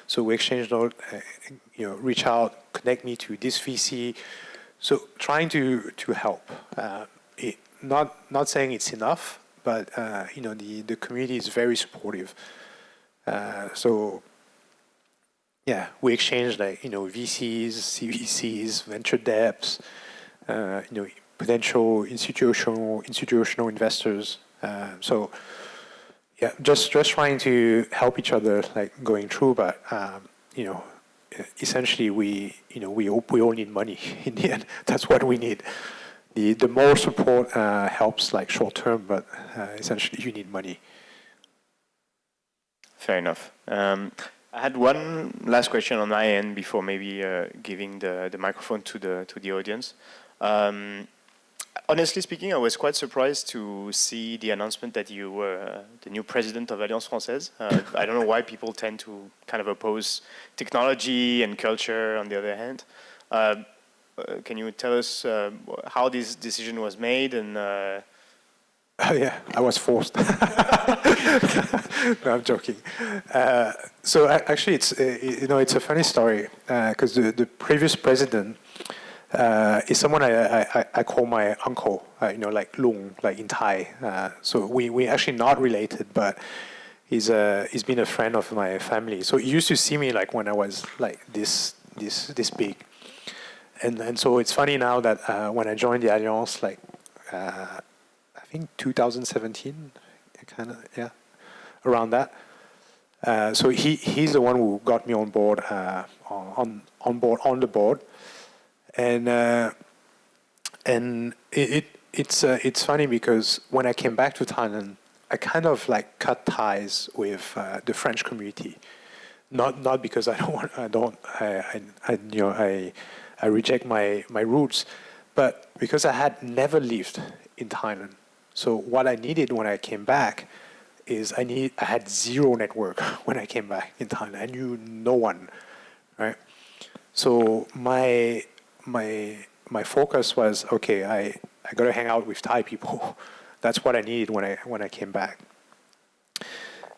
so we exchange notes, reach out, connect me to this VC. So trying to help, not saying it's enough, but the community is very supportive. So yeah, we exchange like VCs, CVCs, venture debts, potential institutional investors. So yeah, just trying to help each other like going through, but essentially we all need money in the end. That's what we need. The more support helps like short term, but essentially you need money. Fair enough. I had one last question on my end before maybe giving the microphone to the audience. Honestly speaking, I was quite surprised to see the announcement that you were the new president of Alliance Française. I don't know why people tend to kind of oppose technology and culture on the other hand. Can you tell us how this decision was made and yeah, I was forced. No, I'm joking. So actually, it's a funny story because the previous president is someone I call my uncle. Like Lung, like in Thai. So we actually not related, but he's been a friend of my family. So he used to see me like when I was like this big, and so it's funny now that when I joined the Alliance, like. I think 2017, around that. So he's the one who got me on board on the board, and it's funny because when I came back to Thailand, I kind of like cut ties with the French community. Not because I reject my roots, but because I had never lived in Thailand. So what I needed when I came back is I had zero network when I came back in Thailand. I knew no one, right? So my focus was, okay, I got to hang out with Thai people. That's what I needed when I came back.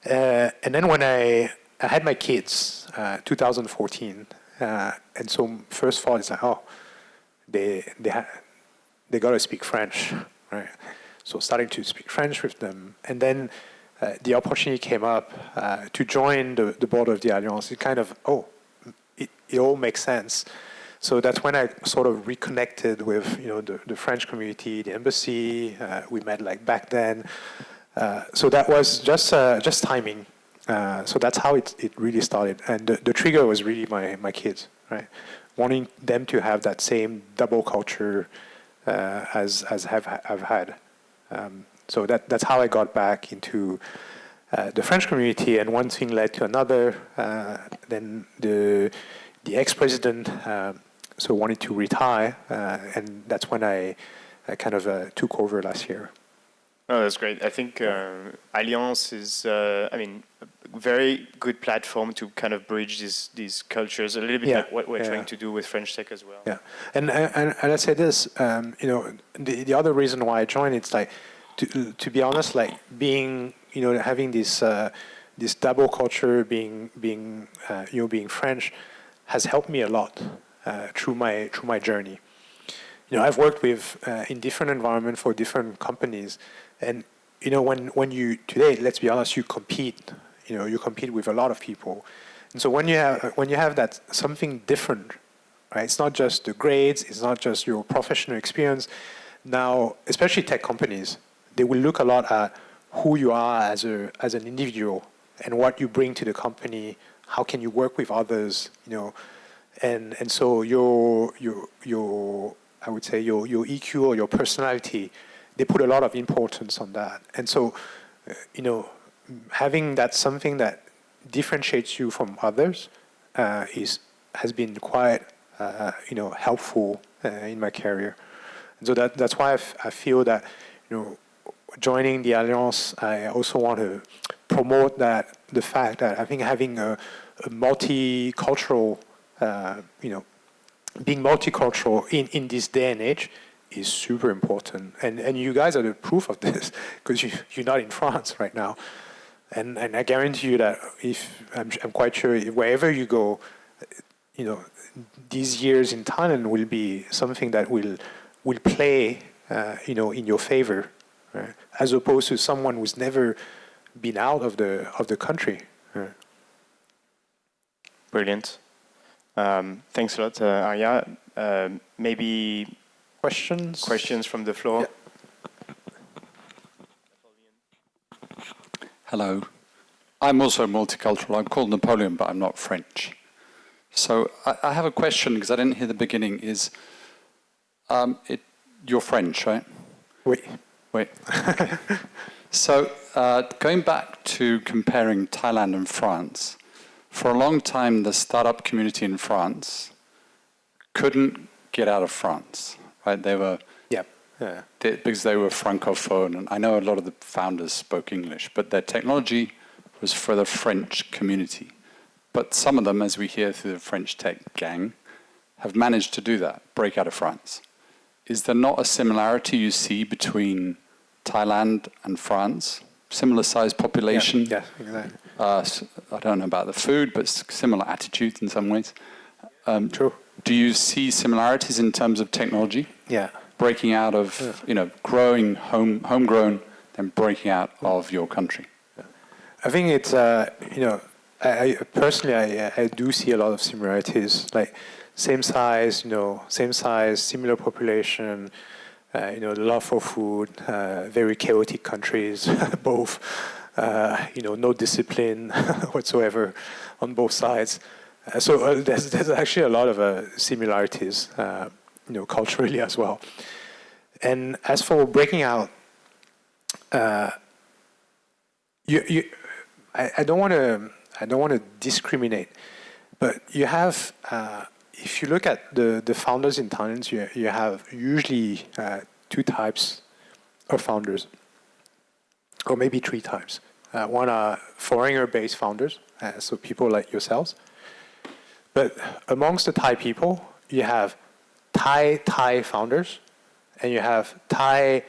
And then when I had my kids, 2014, and so first thought is like, oh, they got to speak French, right? So starting to speak French with them, and then the opportunity came up to join the board of the Alliance. It kind of, it all makes sense. So that's when I sort of reconnected with the French community, the embassy. We met like back then. So that was just timing. So that's how it really started. And the trigger was really my kids, right? Wanting them to have that same double culture as I've had. So that's how I got back into the French community, and one thing led to another. Then the ex-president so wanted to retire, and that's when I kind of took over last year. Oh, that's great. I think Alliance is, a very good platform to kind of bridge these cultures, a little bit like what we're trying to do with French Tech as well. Yeah, and I say this, the other reason why I joined, it's like, to be honest, like being, having this double culture, being French, has helped me a lot through my journey. I've worked with in different environments for different companies, and when you today, let's be honest, you compete. You compete with a lot of people, and so when you have that something different, right? It's not just the grades, it's not just your professional experience. Now, especially tech companies, they will look a lot at who you are as an individual and what you bring to the company. How can you work with others? And so your I would say your EQ or your personality, they put a lot of importance on that. And so, having that something that differentiates you from others has been quite helpful in my career. And so that's why I feel that joining the Alliance, I also want to promote the fact that I think having a multicultural being multicultural in this day and age is super important. And you guys are the proof of this, because you're not in France right now. And I guarantee you that I'm quite sure wherever you go, these years in Thailand will be something that will play in your favor, right? As opposed to someone who's never been out of the country. Right? Brilliant. Thanks a lot, Ariya. Maybe questions from the floor? Yeah. Hello. I'm also multicultural. I'm called Napoleon, but I'm not French. So I have a question, because I didn't hear the beginning, is you're French, right? Oui. Okay. So going back to comparing Thailand and France, for a long time, the startup community in France couldn't get out of France, right? They were, because they were francophone, and I know a lot of the founders spoke English, but their technology was for the French community. But some of them, as we hear through the French tech gang, have managed to do that, break out of France. Is there not a similarity you see between Thailand and France? Similar sized population? Yeah, exactly. I don't know about the food, but similar attitudes in some ways. True. Do you see similarities in terms of technology? Yeah. Breaking out of, growing homegrown, then breaking out of your country? I think it's, I personally, I do see a lot of similarities, like same size, similar population, the love for food, very chaotic countries, both, no discipline whatsoever on both sides. So there's actually a lot of similarities, culturally as well. And as for breaking out, I don't want to discriminate, but you have if you look at the founders in Thailand, you have usually two types of founders, or maybe three types. One are foreigner-based founders, so people like yourselves. But amongst the Thai people, you have Thai founders, and you have Thai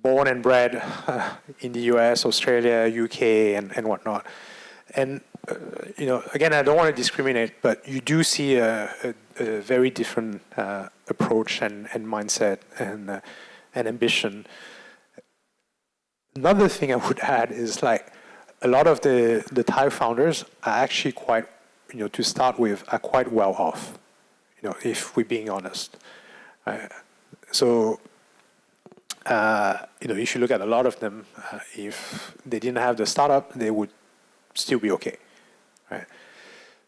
born and bred in the US, Australia, UK, and whatnot. And again, I don't want to discriminate, but you do see a very different approach and mindset and ambition. Another thing I would add is like a lot of the Thai founders are actually quite, to start with, are quite well off, if we're being honest. So, if you look at a lot of them, if they didn't have the startup, they would still be okay, right?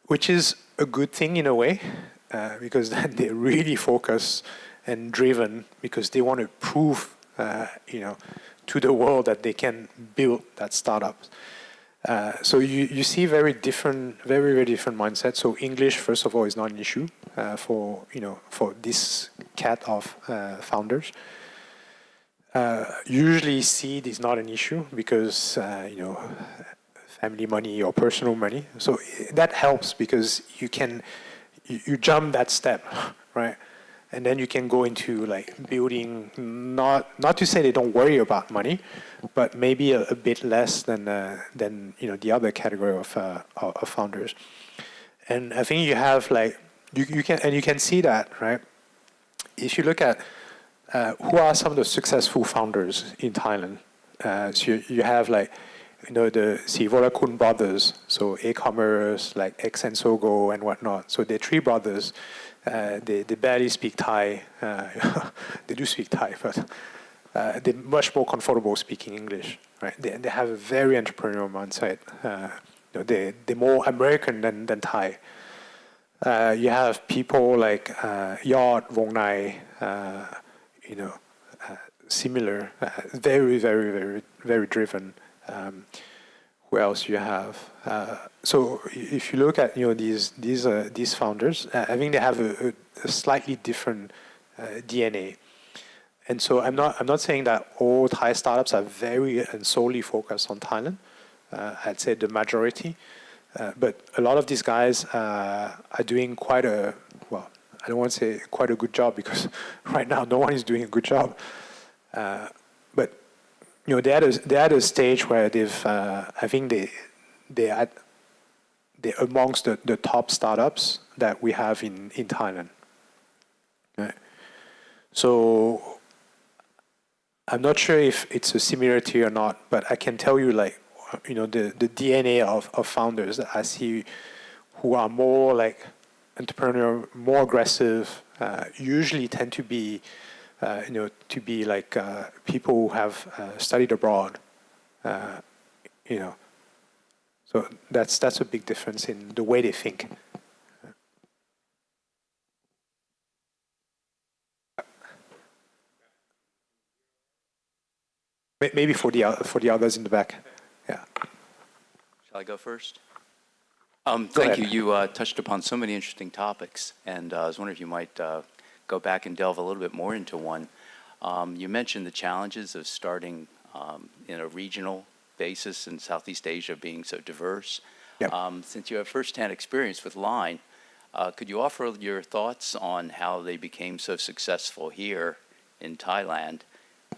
Which is a good thing in a way, because then they're really focused and driven because they want to prove, to the world that they can build that startup. So you see very, very different mindset. So English, first of all, is not an issue for this cat of founders. Usually seed is not an issue because family money or personal money. So that helps because you jump that step, right? And then you can go into like building, not to say they don't worry about money, but maybe a bit less than the other category of founders. And I think you have like you can see that, right? If you look at who are some of the successful founders in Thailand, so you have like the Sivorakun brothers, so e-commerce like X and Sogo and whatnot. So they're three brothers. They barely speak Thai. They do speak Thai, but they're much more comfortable speaking English. Right? They have a very entrepreneurial mindset. They're more American than Thai. You have people like Yod, Vong Nai, similar, very driven. Who else you have? So if you look at these founders, I think they have a slightly different DNA. And so I'm not saying that all Thai startups are very and solely focused on Thailand. I'd say the majority, but a lot of these guys are doing quite a I don't want to say quite a good job because right now no one is doing a good job. But they're at a stage where they've I think they're amongst the top startups that we have in Thailand. Right? So I'm not sure if it's a similarity or not, but I can tell you the DNA of founders that I see who are more like entrepreneurial, more aggressive, usually tend to be like people who have studied abroad, So that's a big difference in the way they think. Maybe for the others in the back, yeah. Shall I go first? Go Thank ahead. you. You touched upon so many interesting topics, and I was wondering if you might go back and delve a little bit more into one. You mentioned the challenges of starting in a regional basis in Southeast Asia being so diverse. Yep. Since you have firsthand experience with Line, could you offer your thoughts on how they became so successful here in Thailand,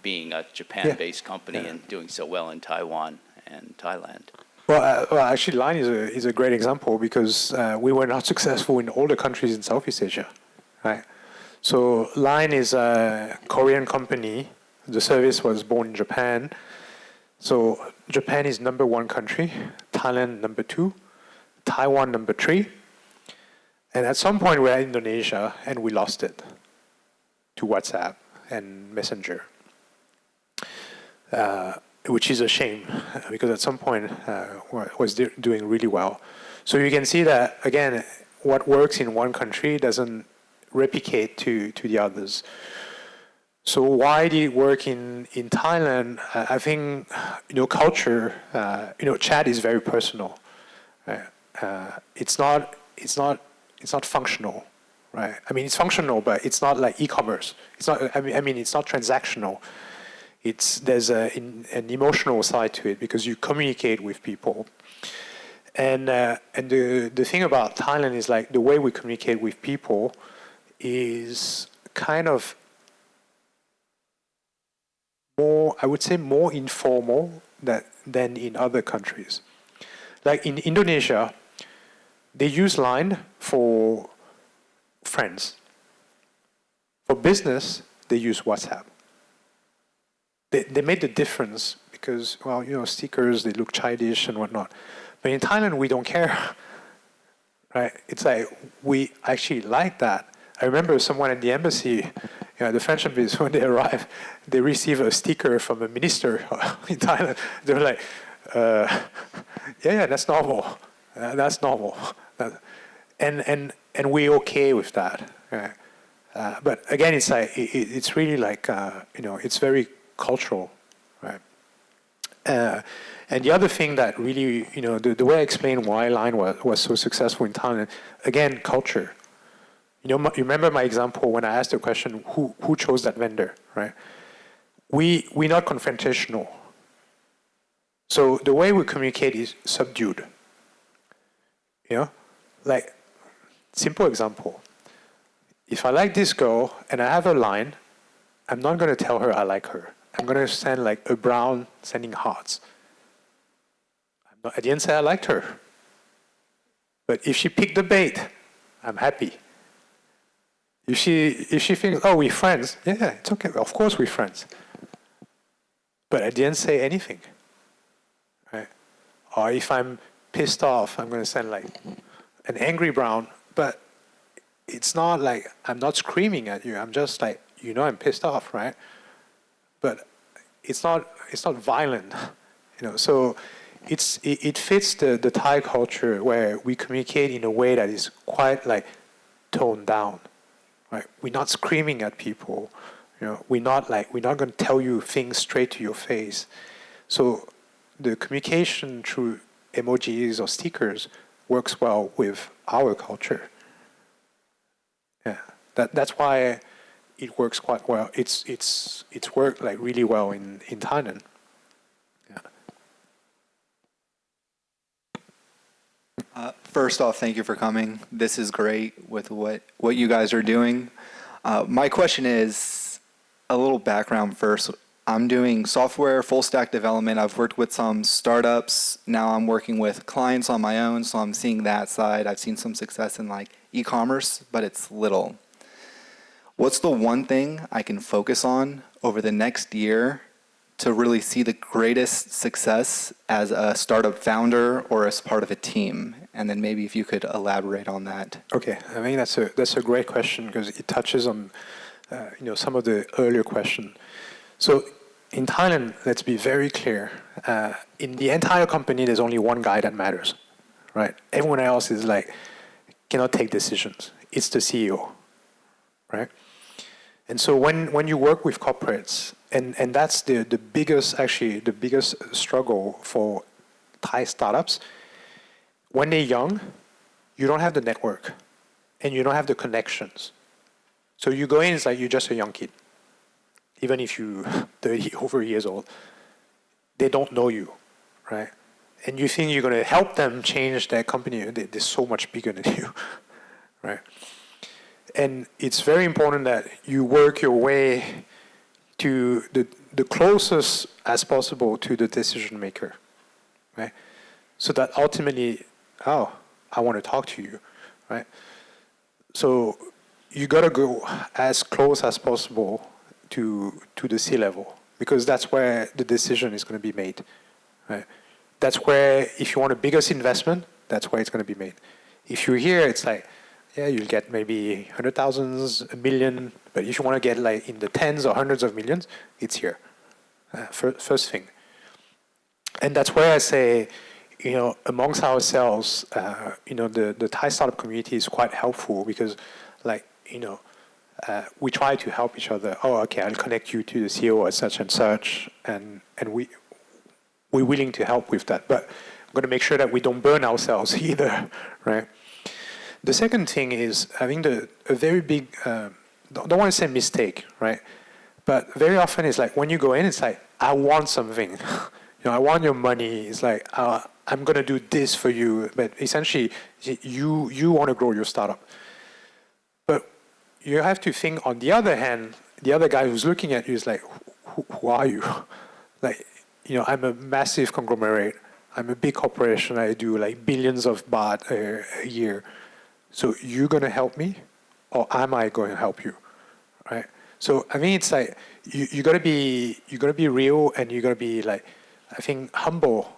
being a Japan-based company and doing so well in Taiwan and Thailand? Well, actually, Line is a great example because we were not successful in all the countries in Southeast Asia, right? So Line is a Korean company. The service was born in Japan. So Japan is number 1 country, Thailand number 2, Taiwan number 3. And at some point we were in Indonesia and we lost it to WhatsApp and Messenger, which is a shame because at some point was doing really well. So you can see that, again, what works in one country doesn't replicate to the others. So why did it work in Thailand? I think, culture, chat is very personal. Right? It's not functional, right? I mean, it's functional, but it's not like e-commerce. It's not. I mean, it's not transactional. There's an emotional side to it because you communicate with people. And the thing about Thailand is like the way we communicate with people is kind of more, I would say, more informal than in other countries. Like in Indonesia, they use Line for friends. For business, they use WhatsApp. They made the difference because, well, stickers, they look childish and whatnot. But in Thailand, we don't care, right? It's like, we actually like that. I remember someone at the embassy, the French embassy, when they arrive, they receive a sticker from a minister in Thailand. They're like, yeah, that's normal. That's normal. And we're okay with that. Right? But again, it's like, it's really like, it's very cultural, right? And the other thing that really, the way I explained why Line was so successful in Thailand, again, culture. You remember my example when I asked the question, who chose that vendor, right? We're not confrontational. So the way we communicate is subdued. Like, simple example. If I like this girl and I have a line, I'm not going to tell her I like her. I'm going to send like a brown sending hearts. I didn't say I liked her. But if she picked the bait, I'm happy. If she thinks, oh, we're friends, yeah, it's okay. Of course we're friends. But I didn't say anything. Right? Or if I'm pissed off, I'm going to send like an angry brown. But it's not like I'm not screaming at you. I'm just like, I'm pissed off, right? But it's not violent, So it fits the Thai culture where we communicate in a way that is quite like toned down, right? We're not screaming at people, We're not going to tell you things straight to your face. So the communication through emojis or stickers works well with our culture. Yeah, that's why it works quite well. It's worked like really well in Thailand. Yeah. First off, thank you for coming. This is great with what you guys are doing. My question is a little background first. I'm doing software full stack development. I've worked with some startups. Now I'm working with clients on my own, so I'm seeing that side. I've seen some success in like e-commerce, but it's little. What's the one thing I can focus on over the next year to really see the greatest success as a startup founder or as part of a team? And then maybe if you could elaborate on that. Okay, I think that's a great question because it touches on some of the earlier question. So in Thailand, let's be very clear. In the entire company, there's only one guy that matters, right? Everyone else is like cannot take decisions. It's the CEO, right? And so when you work with corporates, and that's the biggest struggle for Thai startups, when they're young, you don't have the network and you don't have the connections. So you go in, it's like you're just a young kid. Even if you're 30 over years old, they don't know you, right? And you think you're going to help them change their company. They're so much bigger than you, right? And it's very important that you work your way to the closest as possible to the decision maker, right? So that ultimately, I want to talk to you, right? So you got to go as close as possible to the C-level because that's where the decision is going to be made, right? That's where, if you want a biggest investment, that's where it's going to be made. If you're here, it's like, yeah, you'll get maybe 100,000, a million, but if you want to get like in the tens or hundreds of millions, it's here. First thing. And that's where I say, amongst ourselves, the Thai startup community is quite helpful because, like, we try to help each other. Oh, okay, I'll connect you to the CEO at such and such, and we're willing to help with that. But I'm going to make sure that we don't burn ourselves either, right? The second thing is having a very big, don't want to say mistake, right? But very often it's like when you go in, it's like, I want something. I want your money. It's like, I'm going to do this for you. But essentially, you want to grow your startup. But you have to think, on the other hand, the other guy who's looking at you is like, who are you? Like, I'm a massive conglomerate. I'm a big corporation. I do like billions of baht a year. So you're going to help me, or am I going to help you, right? So I mean, it's like you got to be real, and you got to be like, I think, humble.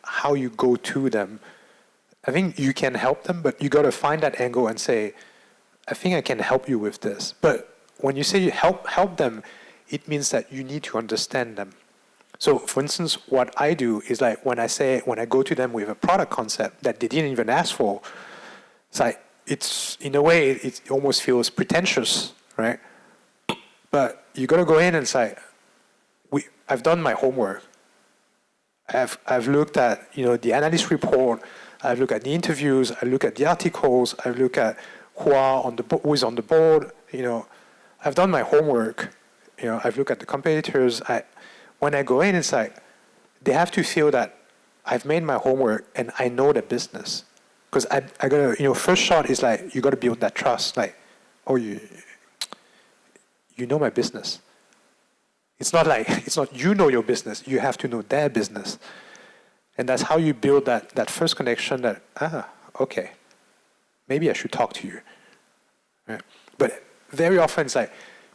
How you go to them. I think you can help them, but you got to find that angle and say, I think I can help you with this. But when you say you help them, it means that you need to understand them. So, for instance, what I do is like when I go to them with a product concept that they didn't even ask for, it's like, it's in a way, it almost feels pretentious, right? But you got to go in and say, I've done my homework. I've looked at the analyst report. I've looked at the interviews. I look at the articles. I look at who is on the board. I've done my homework. I've looked at the competitors. When I go in, it's like they have to feel that I've made my homework and I know the business. Because I gotta, first shot is like, you gotta build that trust. Like, oh, you know my business. It's not you know your business. You have to know their business. And that's how you build that first connection that, okay, maybe I should talk to you. Right? But very often it's like,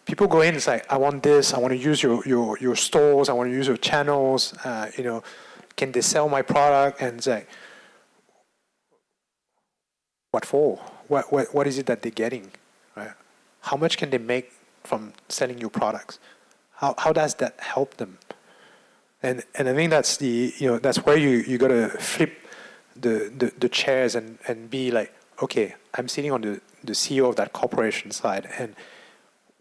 people go in, it's like, I want this, I want to use your stores, I want to use your channels, can they sell my product? And it's like, what for? What is it that they're getting? Right? How much can they make from selling your products? How does that help them? And I think that's that's where you gotta flip the chairs and be like, okay, I'm sitting on the CEO of that corporation side, and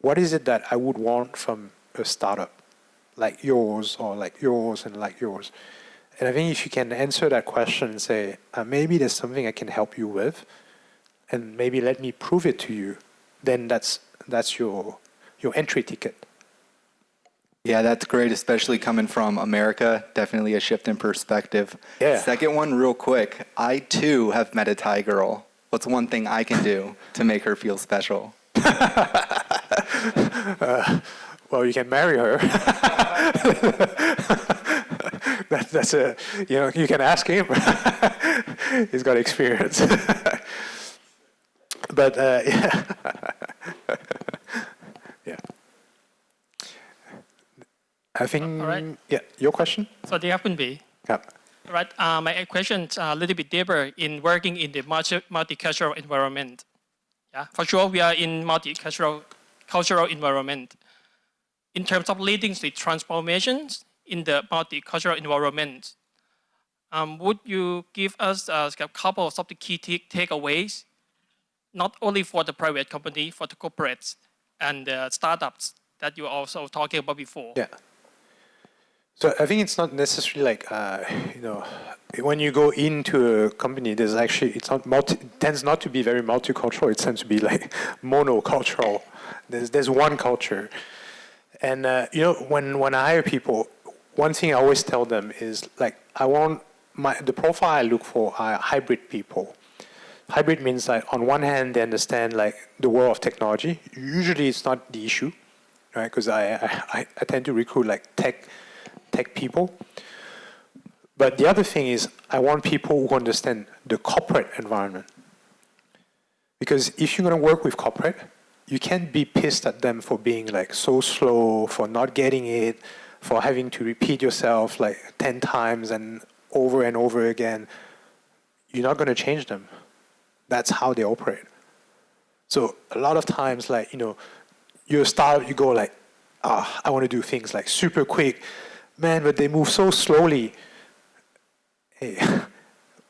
what is it that I would want from a startup like yours, or like yours and like yours? And I think if you can answer that question and say, maybe there's something I can help you with, and maybe let me prove it to you, then that's your entry ticket. Yeah, that's great, especially coming from America. Definitely a shift in perspective. Yeah. Second one, real quick. I, too, have met a Thai girl. What's one thing I can do to make her feel special? Well, you can marry her. That's you can ask him. He's got experience. But yeah. Yeah. I think. All right. Yeah. Your question. So the Kun B. Yeah. Right. My question is a little bit deeper in working in the multicultural environment. Yeah. For sure, we are in cultural environment. In terms of leading the transformations in the multicultural environment, would you give us a couple of the key takeaways, not only for the private company, for the corporates and the startups that you were also talking about before? Yeah. So I think it's not necessarily like when you go into a company, there's actually it tends not to be very multicultural. It tends to be like monocultural. There's one culture. And when I hire people, one thing I always tell them is like, I want the profile I look for are hybrid people. Hybrid means like on one hand they understand like the world of technology. Usually it's not the issue, right? Because I tend to recruit like tech people. But the other thing is I want people who understand the corporate environment. Because if you're going to work with corporate, you can't be pissed at them for being like so slow, for not getting it, for having to repeat yourself like 10 times and over again. You're not going to change them. That's how they operate. So a lot of times, like, you're a startup, you go like, I want to do things like super quick. Man, but they move so slowly. Hey,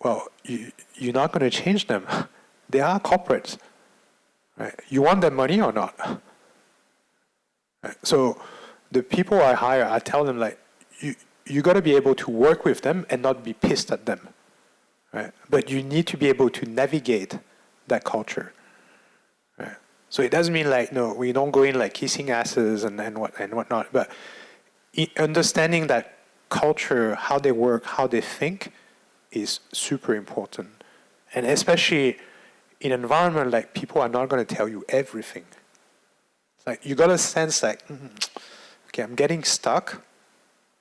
well, you're not going to change them. They are corporates. right? You want their money or not? Right? So the people I hire, I tell them like, you got to be able to work with them and not be pissed at them, right? But you need to be able to navigate that culture, right? So it doesn't mean like, no, we don't go in like kissing asses and whatnot, but understanding that culture, how they work, how they think is super important. And especially in an environment like people are not going to tell you everything. It's like you got to sense like, okay, I'm getting stuck.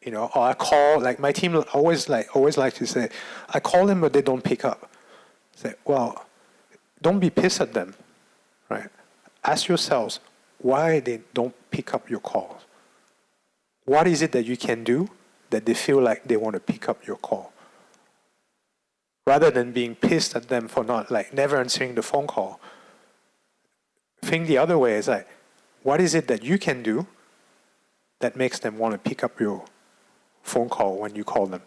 You know, or I call, like my team always like to say, I call them but they don't pick up. Say, well, don't be pissed at them, right? Ask yourselves why they don't pick up your calls. What is it that you can do that they feel like they want to pick up your call? Rather than being pissed at them for not like never answering the phone call. Think the other way is like, what is it that you can do that makes them want to pick up your phone call when you call them?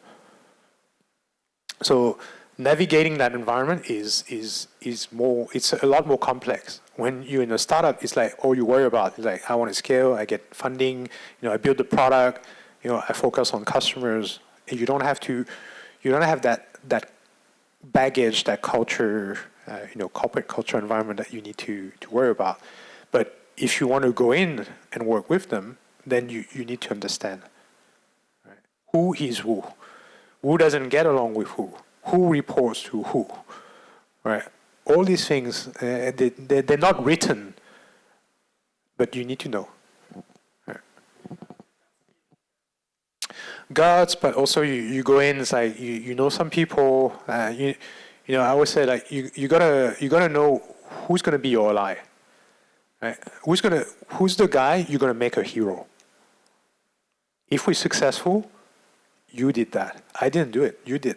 So navigating that environment is more, it's a lot more complex. When you're in a startup, it's like all you worry about is like, I want to scale, I get funding, I build the product, I focus on customers. And you don't have that baggage, that culture, corporate culture environment that you need to worry about. But if you want to go in and work with them, then you need to understand. Who is who? Who doesn't get along with who? Who reports to who? Right? All these things, they're not written, but you need to know. Right? Guts, but also you go in. It's like you know some people. I always say like you gotta know who's gonna be your ally. Right? Who's the guy you're gonna make a hero? If we're successful, you did that. I didn't do it. You did,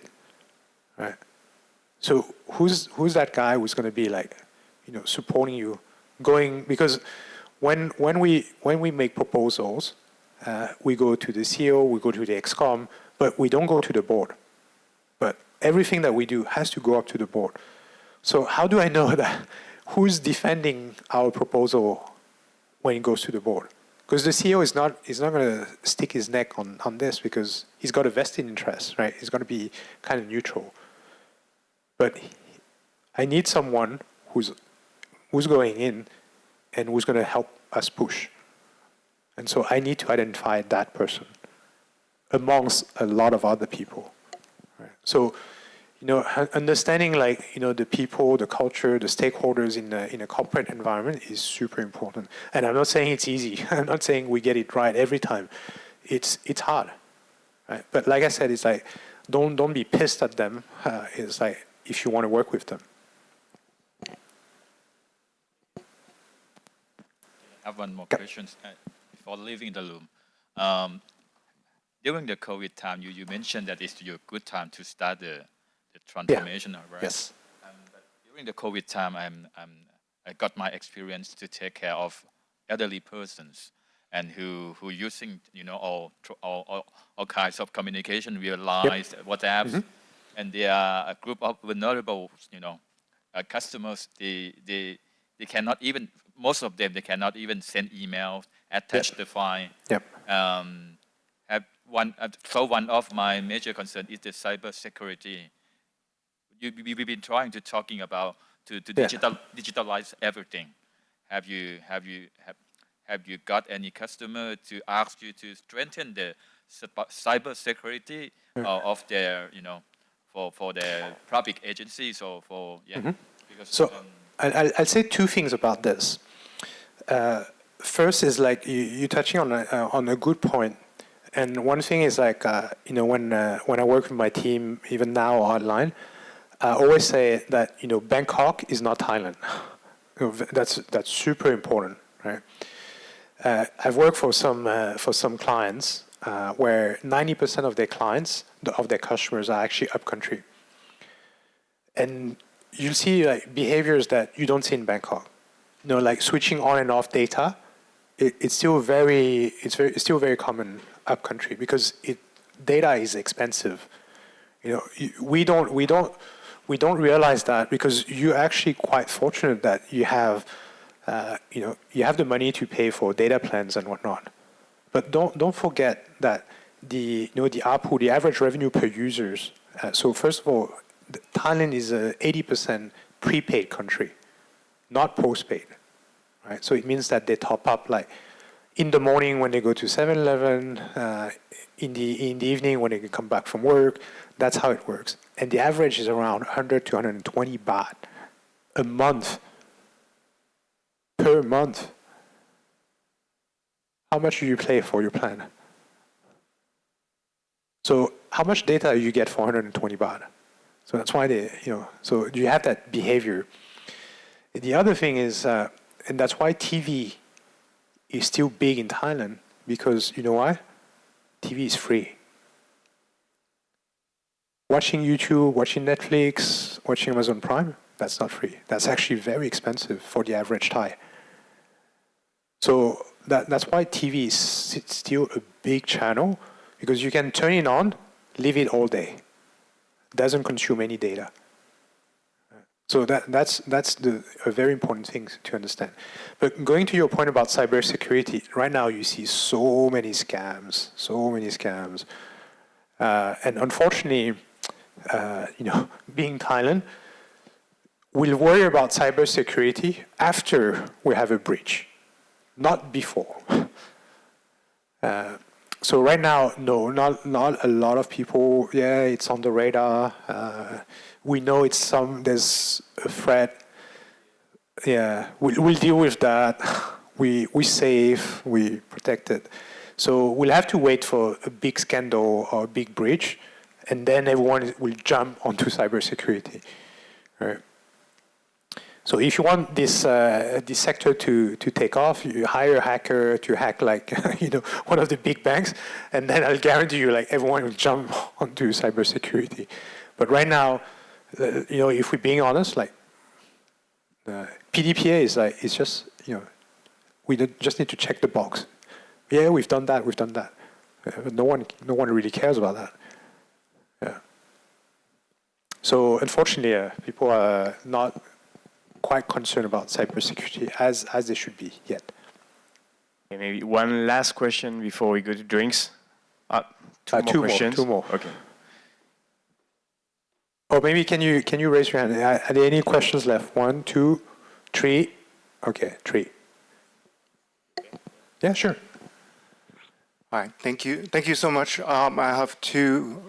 right? So who's that guy who's going to be like, supporting you, because when we make proposals, we go to the CEO, we go to the ExCom, but we don't go to the board. But everything that we do has to go up to the board. So how do I know that who's defending our proposal when it goes to the board? Because the CEO is not going to stick his neck on this because he's got a vested interest, right? He's going to be kind of neutral. But I need someone who's going in and who's going to help us push. And so I need to identify that person amongst a lot of other people. Right? So, understanding the people, the culture, the stakeholders in a corporate environment is super important. And I'm not saying it's easy. I'm not saying we get it right every time. It's hard, right? But like I said, it's like don't be pissed at them. It's like if you want to work with them. I have one more question before leaving the room. During the COVID time, you mentioned that it's your good time to start the transformation, right? Yes. But during the COVID time, I got my experience to take care of elderly persons and who using all kinds of communication via lines, WhatsApps, and they are a group of vulnerable customers. They cannot even, most of them, they cannot even send emails, attach the file. So one of my major concerns is the cybersecurity. We've been trying to talking about to digitalize everything. Have you got any customer to ask you to strengthen the cybersecurity of their for their public agencies or for because so I'll say two things about this. First is like you're touching on a good point. And one thing is like, when I work with my team, even now online, I always say that, Bangkok is not Thailand. That's super important, right? I've worked for some clients where 90% of their clients, of their customers are actually upcountry. And you see like behaviors that you don't see in Bangkok. Like switching on and off data, it's still very common upcountry because data is expensive. We don't realize that because you're actually quite fortunate that you have you have the money to pay for data plans and whatnot. But don't forget that the ARPU, the average revenue per users. So first of all, Thailand is a 80% prepaid country, not postpaid, right? So it means that they top up like in the morning when they go to 7-Eleven, in the evening when they come back from work. That's how it works. And the average is around 100 to 120 baht a month. Per month. How much do you pay for your plan? So how much data you get for 120 baht? So that's why so you have that behavior. The other thing is, and that's why TV is still big in Thailand, because you know why? TV is free. Watching YouTube, watching Netflix, watching Amazon Prime, that's not free. That's actually very expensive for the average Thai. So that's why TV is still a big channel, because you can turn it on, leave it all day. Doesn't consume any data. So that's a very important thing to understand. But going to your point about cybersecurity, right now you see so many scams. And unfortunately, being Thailand, we'll worry about cybersecurity after we have a breach, not before. So right now, no, not a lot of people. Yeah, it's on the radar. We know there's a threat. Yeah, we'll deal with that. We save, we protect it. So we'll have to wait for a big scandal or a big breach, and then everyone will jump onto cybersecurity. Right? So if you want this sector to take off, you hire a hacker to hack like one of the big banks, and then I'll guarantee you like everyone will jump onto cybersecurity. But right now, if we're being honest, like PDPA is like it's just we just need to check the box. Yeah, we've done that. But no one really cares about that. Yeah. So unfortunately, people are not quite concerned about cybersecurity as they should be yet. Okay, maybe one last question before we go to drinks. Two more questions. Two more. Okay. Or maybe can you raise your hand? Are there any questions left? 1, 2, 3. Okay, 3. Yeah, sure. All right, thank you. Thank you so much. I have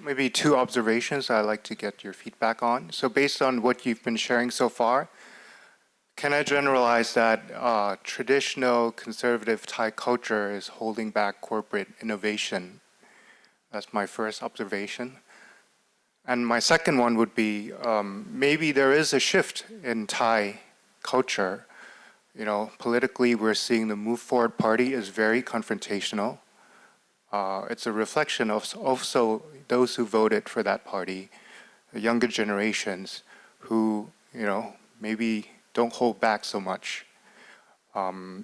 maybe two observations I'd like to get your feedback on. So based on what you've been sharing so far, can I generalize that traditional conservative Thai culture is holding back corporate innovation? That's my first observation. And my second one would be maybe there is a shift in Thai culture. Politically, we're seeing the Move Forward Party is very confrontational. It's a reflection of also those who voted for that party, the younger generations who, maybe don't hold back so much.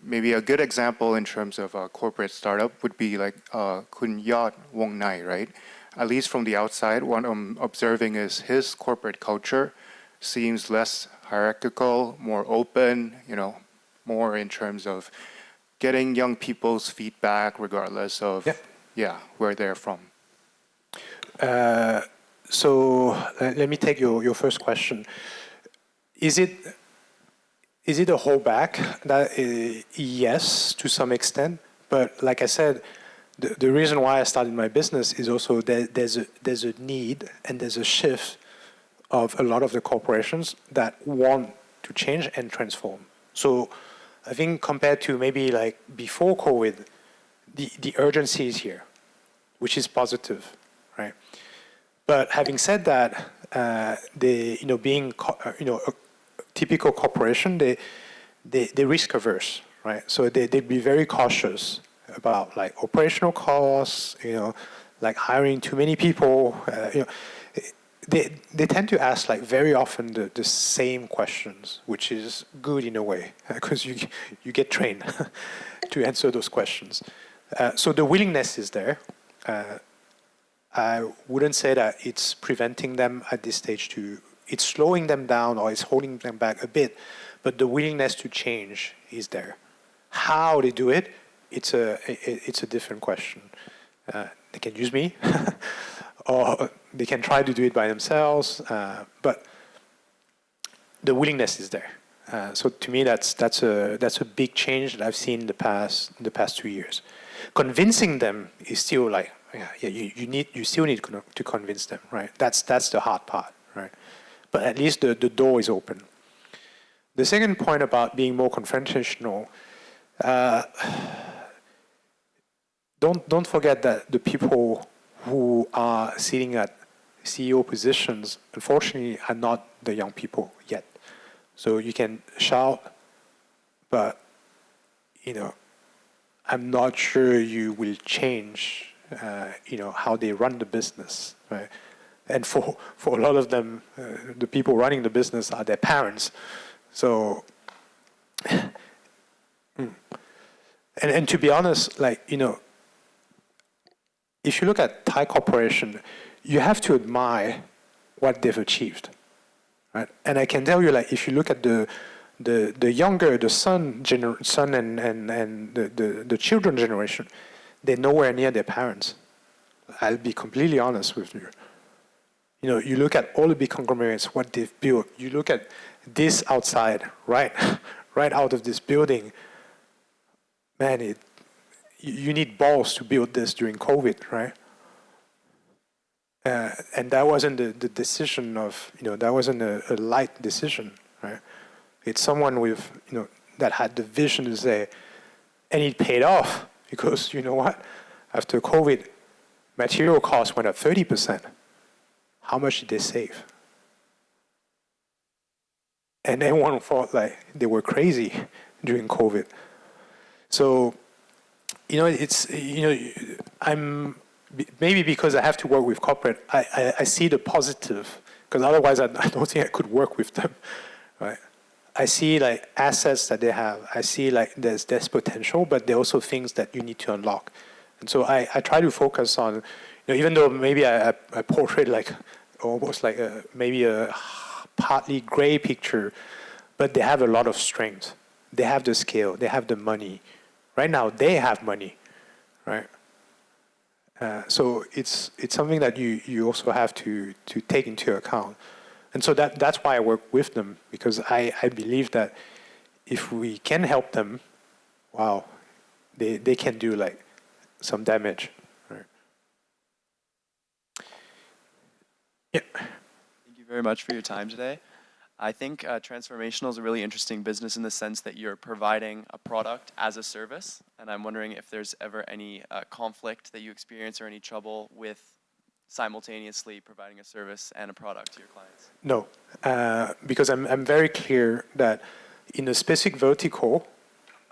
Maybe a good example in terms of a corporate startup would be like Kun Yot Wong Nai, right? At least from the outside, what I'm observing is his corporate culture seems less hierarchical, more open, more in terms of getting young people's feedback regardless of where they're from. So let me take your first question. Is it a holdback? Yes, to some extent. But like I said, the reason why I started my business is also that there's a need and there's a shift of a lot of the corporations that want to change and transform. So I think compared to maybe like before COVID, the urgency is here, which is positive, right? But having said that, being a typical corporation, they risk averse, right? So they'd be very cautious about like operational costs, like hiring too many people. They tend to ask like very often the same questions, which is good in a way because you get trained to answer those questions. So the willingness is there. I wouldn't say that it's preventing them at this stage to it's slowing them down or it's holding them back a bit, but the willingness to change is there. How they do it, it's a different question. They can use me, or they can try to do it by themselves, but the willingness is there. So to me, that's a big change that I've seen in the past 2 years. Convincing them is still like, you still need to convince them, right? That's the hard part, right? But at least the door is open. The second point about being more confrontational, don't forget that the people who are sitting at CEO positions, unfortunately, are not the young people yet. So you can shout, but I'm not sure you will change, how they run the business, right? And for a lot of them, the people running the business are their parents. So, and to be honest, if you look at Thai corporation, you have to admire what they've achieved, right? And I can tell you, if you look at the younger, the son and the children generation, they're nowhere near their parents. I'll be completely honest with you. You look at all the big conglomerates, what they've built. You look at this outside, right out of this building. Man, you need balls to build this during COVID, right? And that wasn't the decision of, that wasn't a light decision, right? It's someone with, that had the vision to say, and it paid off because, you know what? After COVID, material costs went up 30%. How much did they save? And everyone thought they were crazy during COVID. So, I'm maybe because I have to work with corporate, I see the positive, because otherwise I don't think I could work with them, right? I see assets that they have. I see there's potential, but there are also things that you need to unlock. And so I try to focus on, even though maybe I portray almost maybe a partly gray picture, but they have a lot of strength. They have the scale. They have the money. Right now, they have money, right? So it's something that you also have to take into account. And so that's why I work with them, because I believe that if we can help them, wow, they can do some damage. Right? Yeah. Thank you very much for your time today. I think transformational is a really interesting business in the sense that you're providing a product as a service. And I'm wondering if there's ever any conflict that you experience or any trouble with simultaneously providing a service and a product to your clients. No, because I'm very clear that in a specific vertical,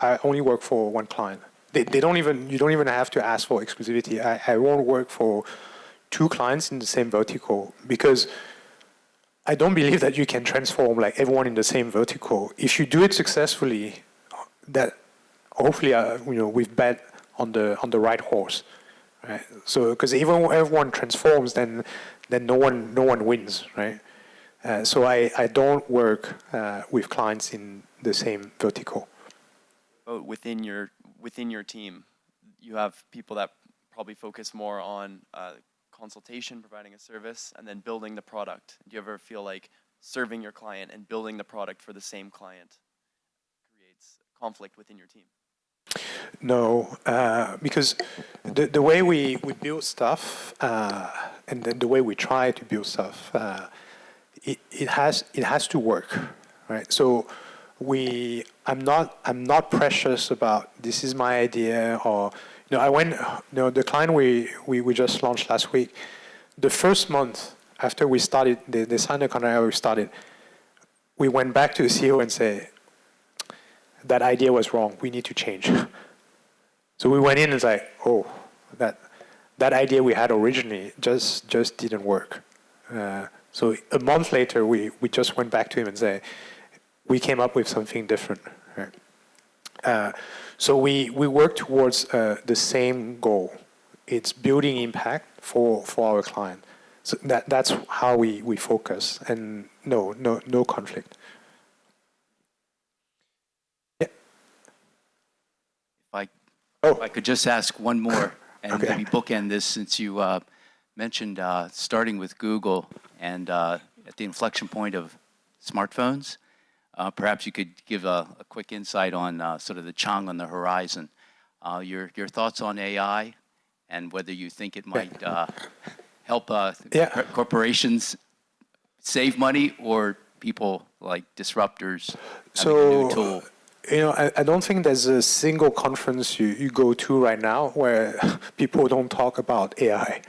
I only work for one client. You don't even have to ask for exclusivity. I won't work for two clients in the same vertical, because I don't believe that you can transform everyone in the same vertical. If you do it successfully, that hopefully we've bet on the right horse, right? So because even when everyone transforms, then no one wins, right? So I don't work with clients in the same vertical. But within your team, you have people that probably focus more on consultation, providing a service, and then building the product. Do you ever feel like serving your client and building the product for the same client creates conflict within your team? No, because the way we build stuff and the way we try to build stuff, it has to work, right? So I'm not precious about this is my idea, or the client we just launched last week, the first month after we started, they signed the contract, we started, we went back to the CEO and say, that idea was wrong, we need to change. So we went in and it's that idea we had originally just didn't work. So a month later, we just went back to him and say, we came up with something different. Right? So we work towards the same goal. It's building impact for our client. So that's how we focus, and no conflict. Yeah. If I could just ask one more, and Okay. maybe bookend this, since you mentioned starting with Google and at the inflection point of smartphones. Perhaps you could give a quick insight on sort of the Chang on the horizon. Your thoughts on AI and whether you think it might help corporations save money or people like disruptors having a new tool. I don't think there's a single conference you go to right now where people don't talk about AI,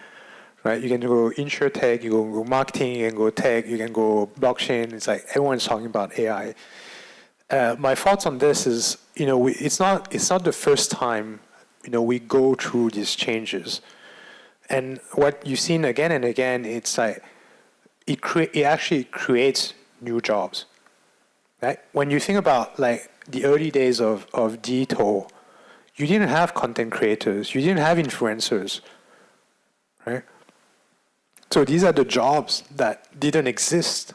right? You can go insurtech, you can go marketing, you can go tech, you can go blockchain. It's like everyone's talking about AI. My thoughts on this is, it's not the first time, we go through these changes. And what you've seen again and again, it's like it actually creates new jobs. Right? When you think about like the early days of digital, you didn't have content creators, you didn't have influencers, right? So these are the jobs that didn't exist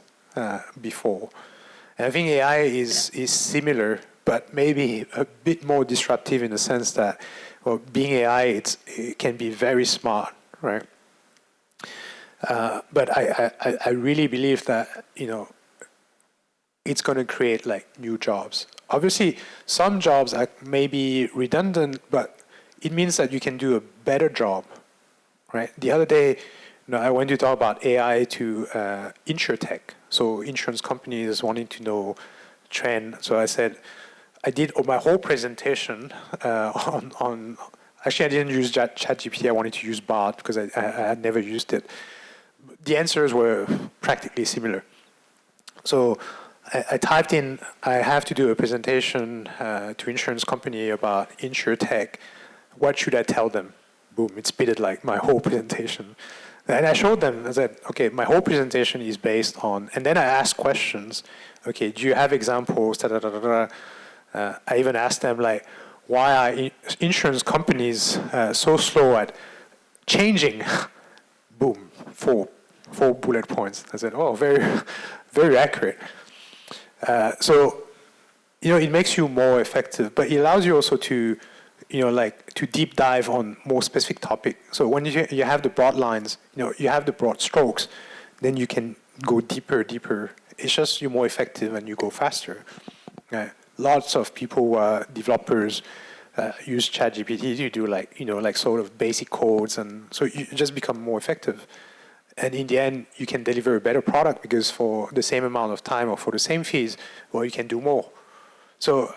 before. And I think AI is similar, but maybe a bit more disruptive in the sense that, well, being AI, it can be very smart, right? But I really believe that, it's going to create like new jobs. Obviously, some jobs are maybe redundant, but it means that you can do a better job, right? The other day, I went to talk about AI to insurtech. So insurance companies wanting to know trend. So I said, I did my whole presentation on actually I didn't use ChatGPT. I wanted to use Bard because I had never used it. The answers were practically similar. So I typed in, I have to do a presentation to insurance company about insurtech. What should I tell them? Boom, it spitted like my whole presentation. And I showed them, I said, okay, my whole presentation is based on, and then I asked questions. Okay, do you have examples? I even asked them like, why are insurance companies so slow at changing? Boom, four bullet points. I said, oh, very, very accurate. So, it makes you more effective, but it allows you also to, to deep dive on more specific topic. So when you have the broad lines, you have the broad strokes, then you can go deeper. It's just you're more effective and you go faster. Lots of people, developers, use ChatGPT to do like sort of basic codes, and so you just become more effective. And in the end, you can deliver a better product because for the same amount of time or for the same fees, well, you can do more. So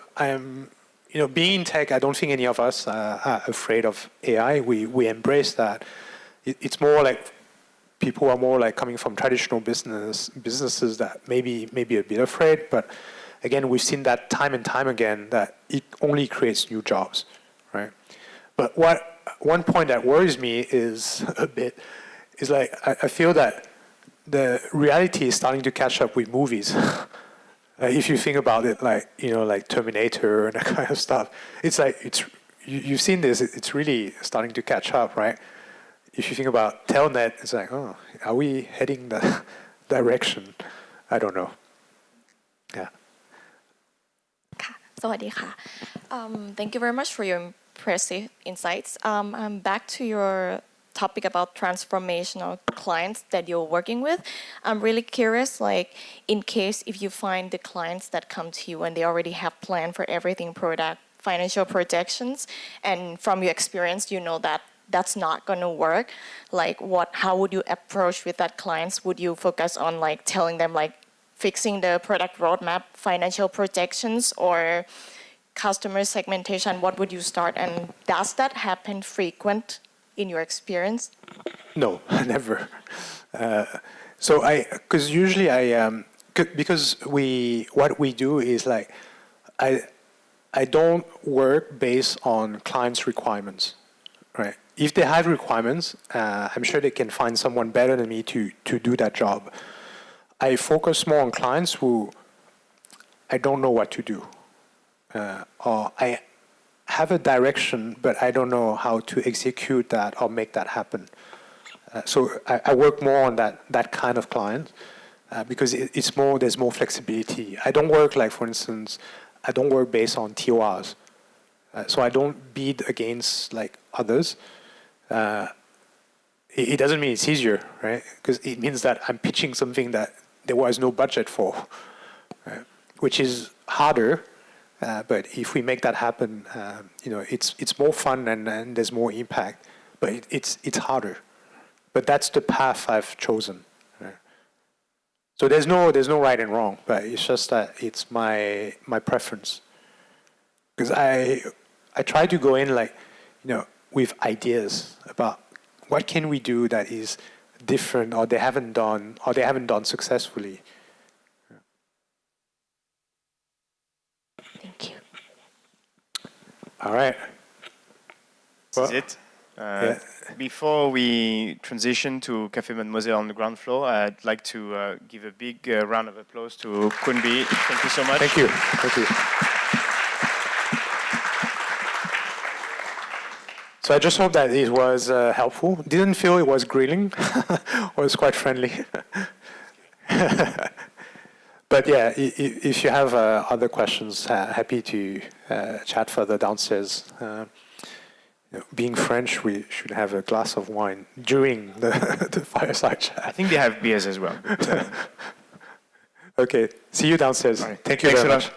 being in tech, I don't think any of us are afraid of AI. We embrace that. It's more like people are more like coming from traditional businesses that maybe a bit afraid. But again, we've seen that time and time again that it only creates new jobs, right? But one point that worries me is a bit. Is like I feel that the reality is starting to catch up with movies. If you think about it, like Terminator and that kind of stuff, it's like you've seen this. It's really starting to catch up, right? If you think about Telnet, it's like, oh, are we heading that direction? I don't know. Yeah. สวัสดีค่ะ Thank you very much for your impressive insights. Back to your topic about transformational clients that you're working with. I'm really curious, like in case if you find the clients that come to you and they already have plan for everything, product, financial projections, and from your experience, that that's not going to work. Like how would you approach with that clients? Would you focus on like telling them like fixing the product roadmap, financial projections, or customer segmentation? What would you start? And does that happen frequent in your experience? No, never. Because usually because what we do is like, I don't work based on clients' requirements, right? If they have requirements, I'm sure they can find someone better than me to do that job. I focus more on clients who I don't know what to do, or I have a direction, but I don't know how to execute that or make that happen. So I work more on that kind of client because it's more, there's more flexibility. I don't work like, for instance, I don't work based on TORs. So I don't bid against like others. It doesn't mean it's easier, right? Because it means that I'm pitching something that there was no budget for, which is harder. But if we make that happen, it's more fun and there's more impact. But it's harder. But that's the path I've chosen. Right? So there's no right and wrong, but it's just that it's my preference. Because I try to go in like, with ideas about what can we do that is different or they haven't done successfully. Thank you. All right. This is it. Before we transition to Café Mademoiselle on the ground floor, I'd like to give a big round of applause to Kunbi. Thank you so much. Thank you. Thank you. So I just hope that it was helpful. Didn't feel it was grilling. It was quite friendly. But yeah, if you have other questions, happy to chat further downstairs. Being French, we should have a glass of wine during the fireside chat. I think they have beers as well. Okay, see you downstairs. Right. Thank you Thanks very a much. lot.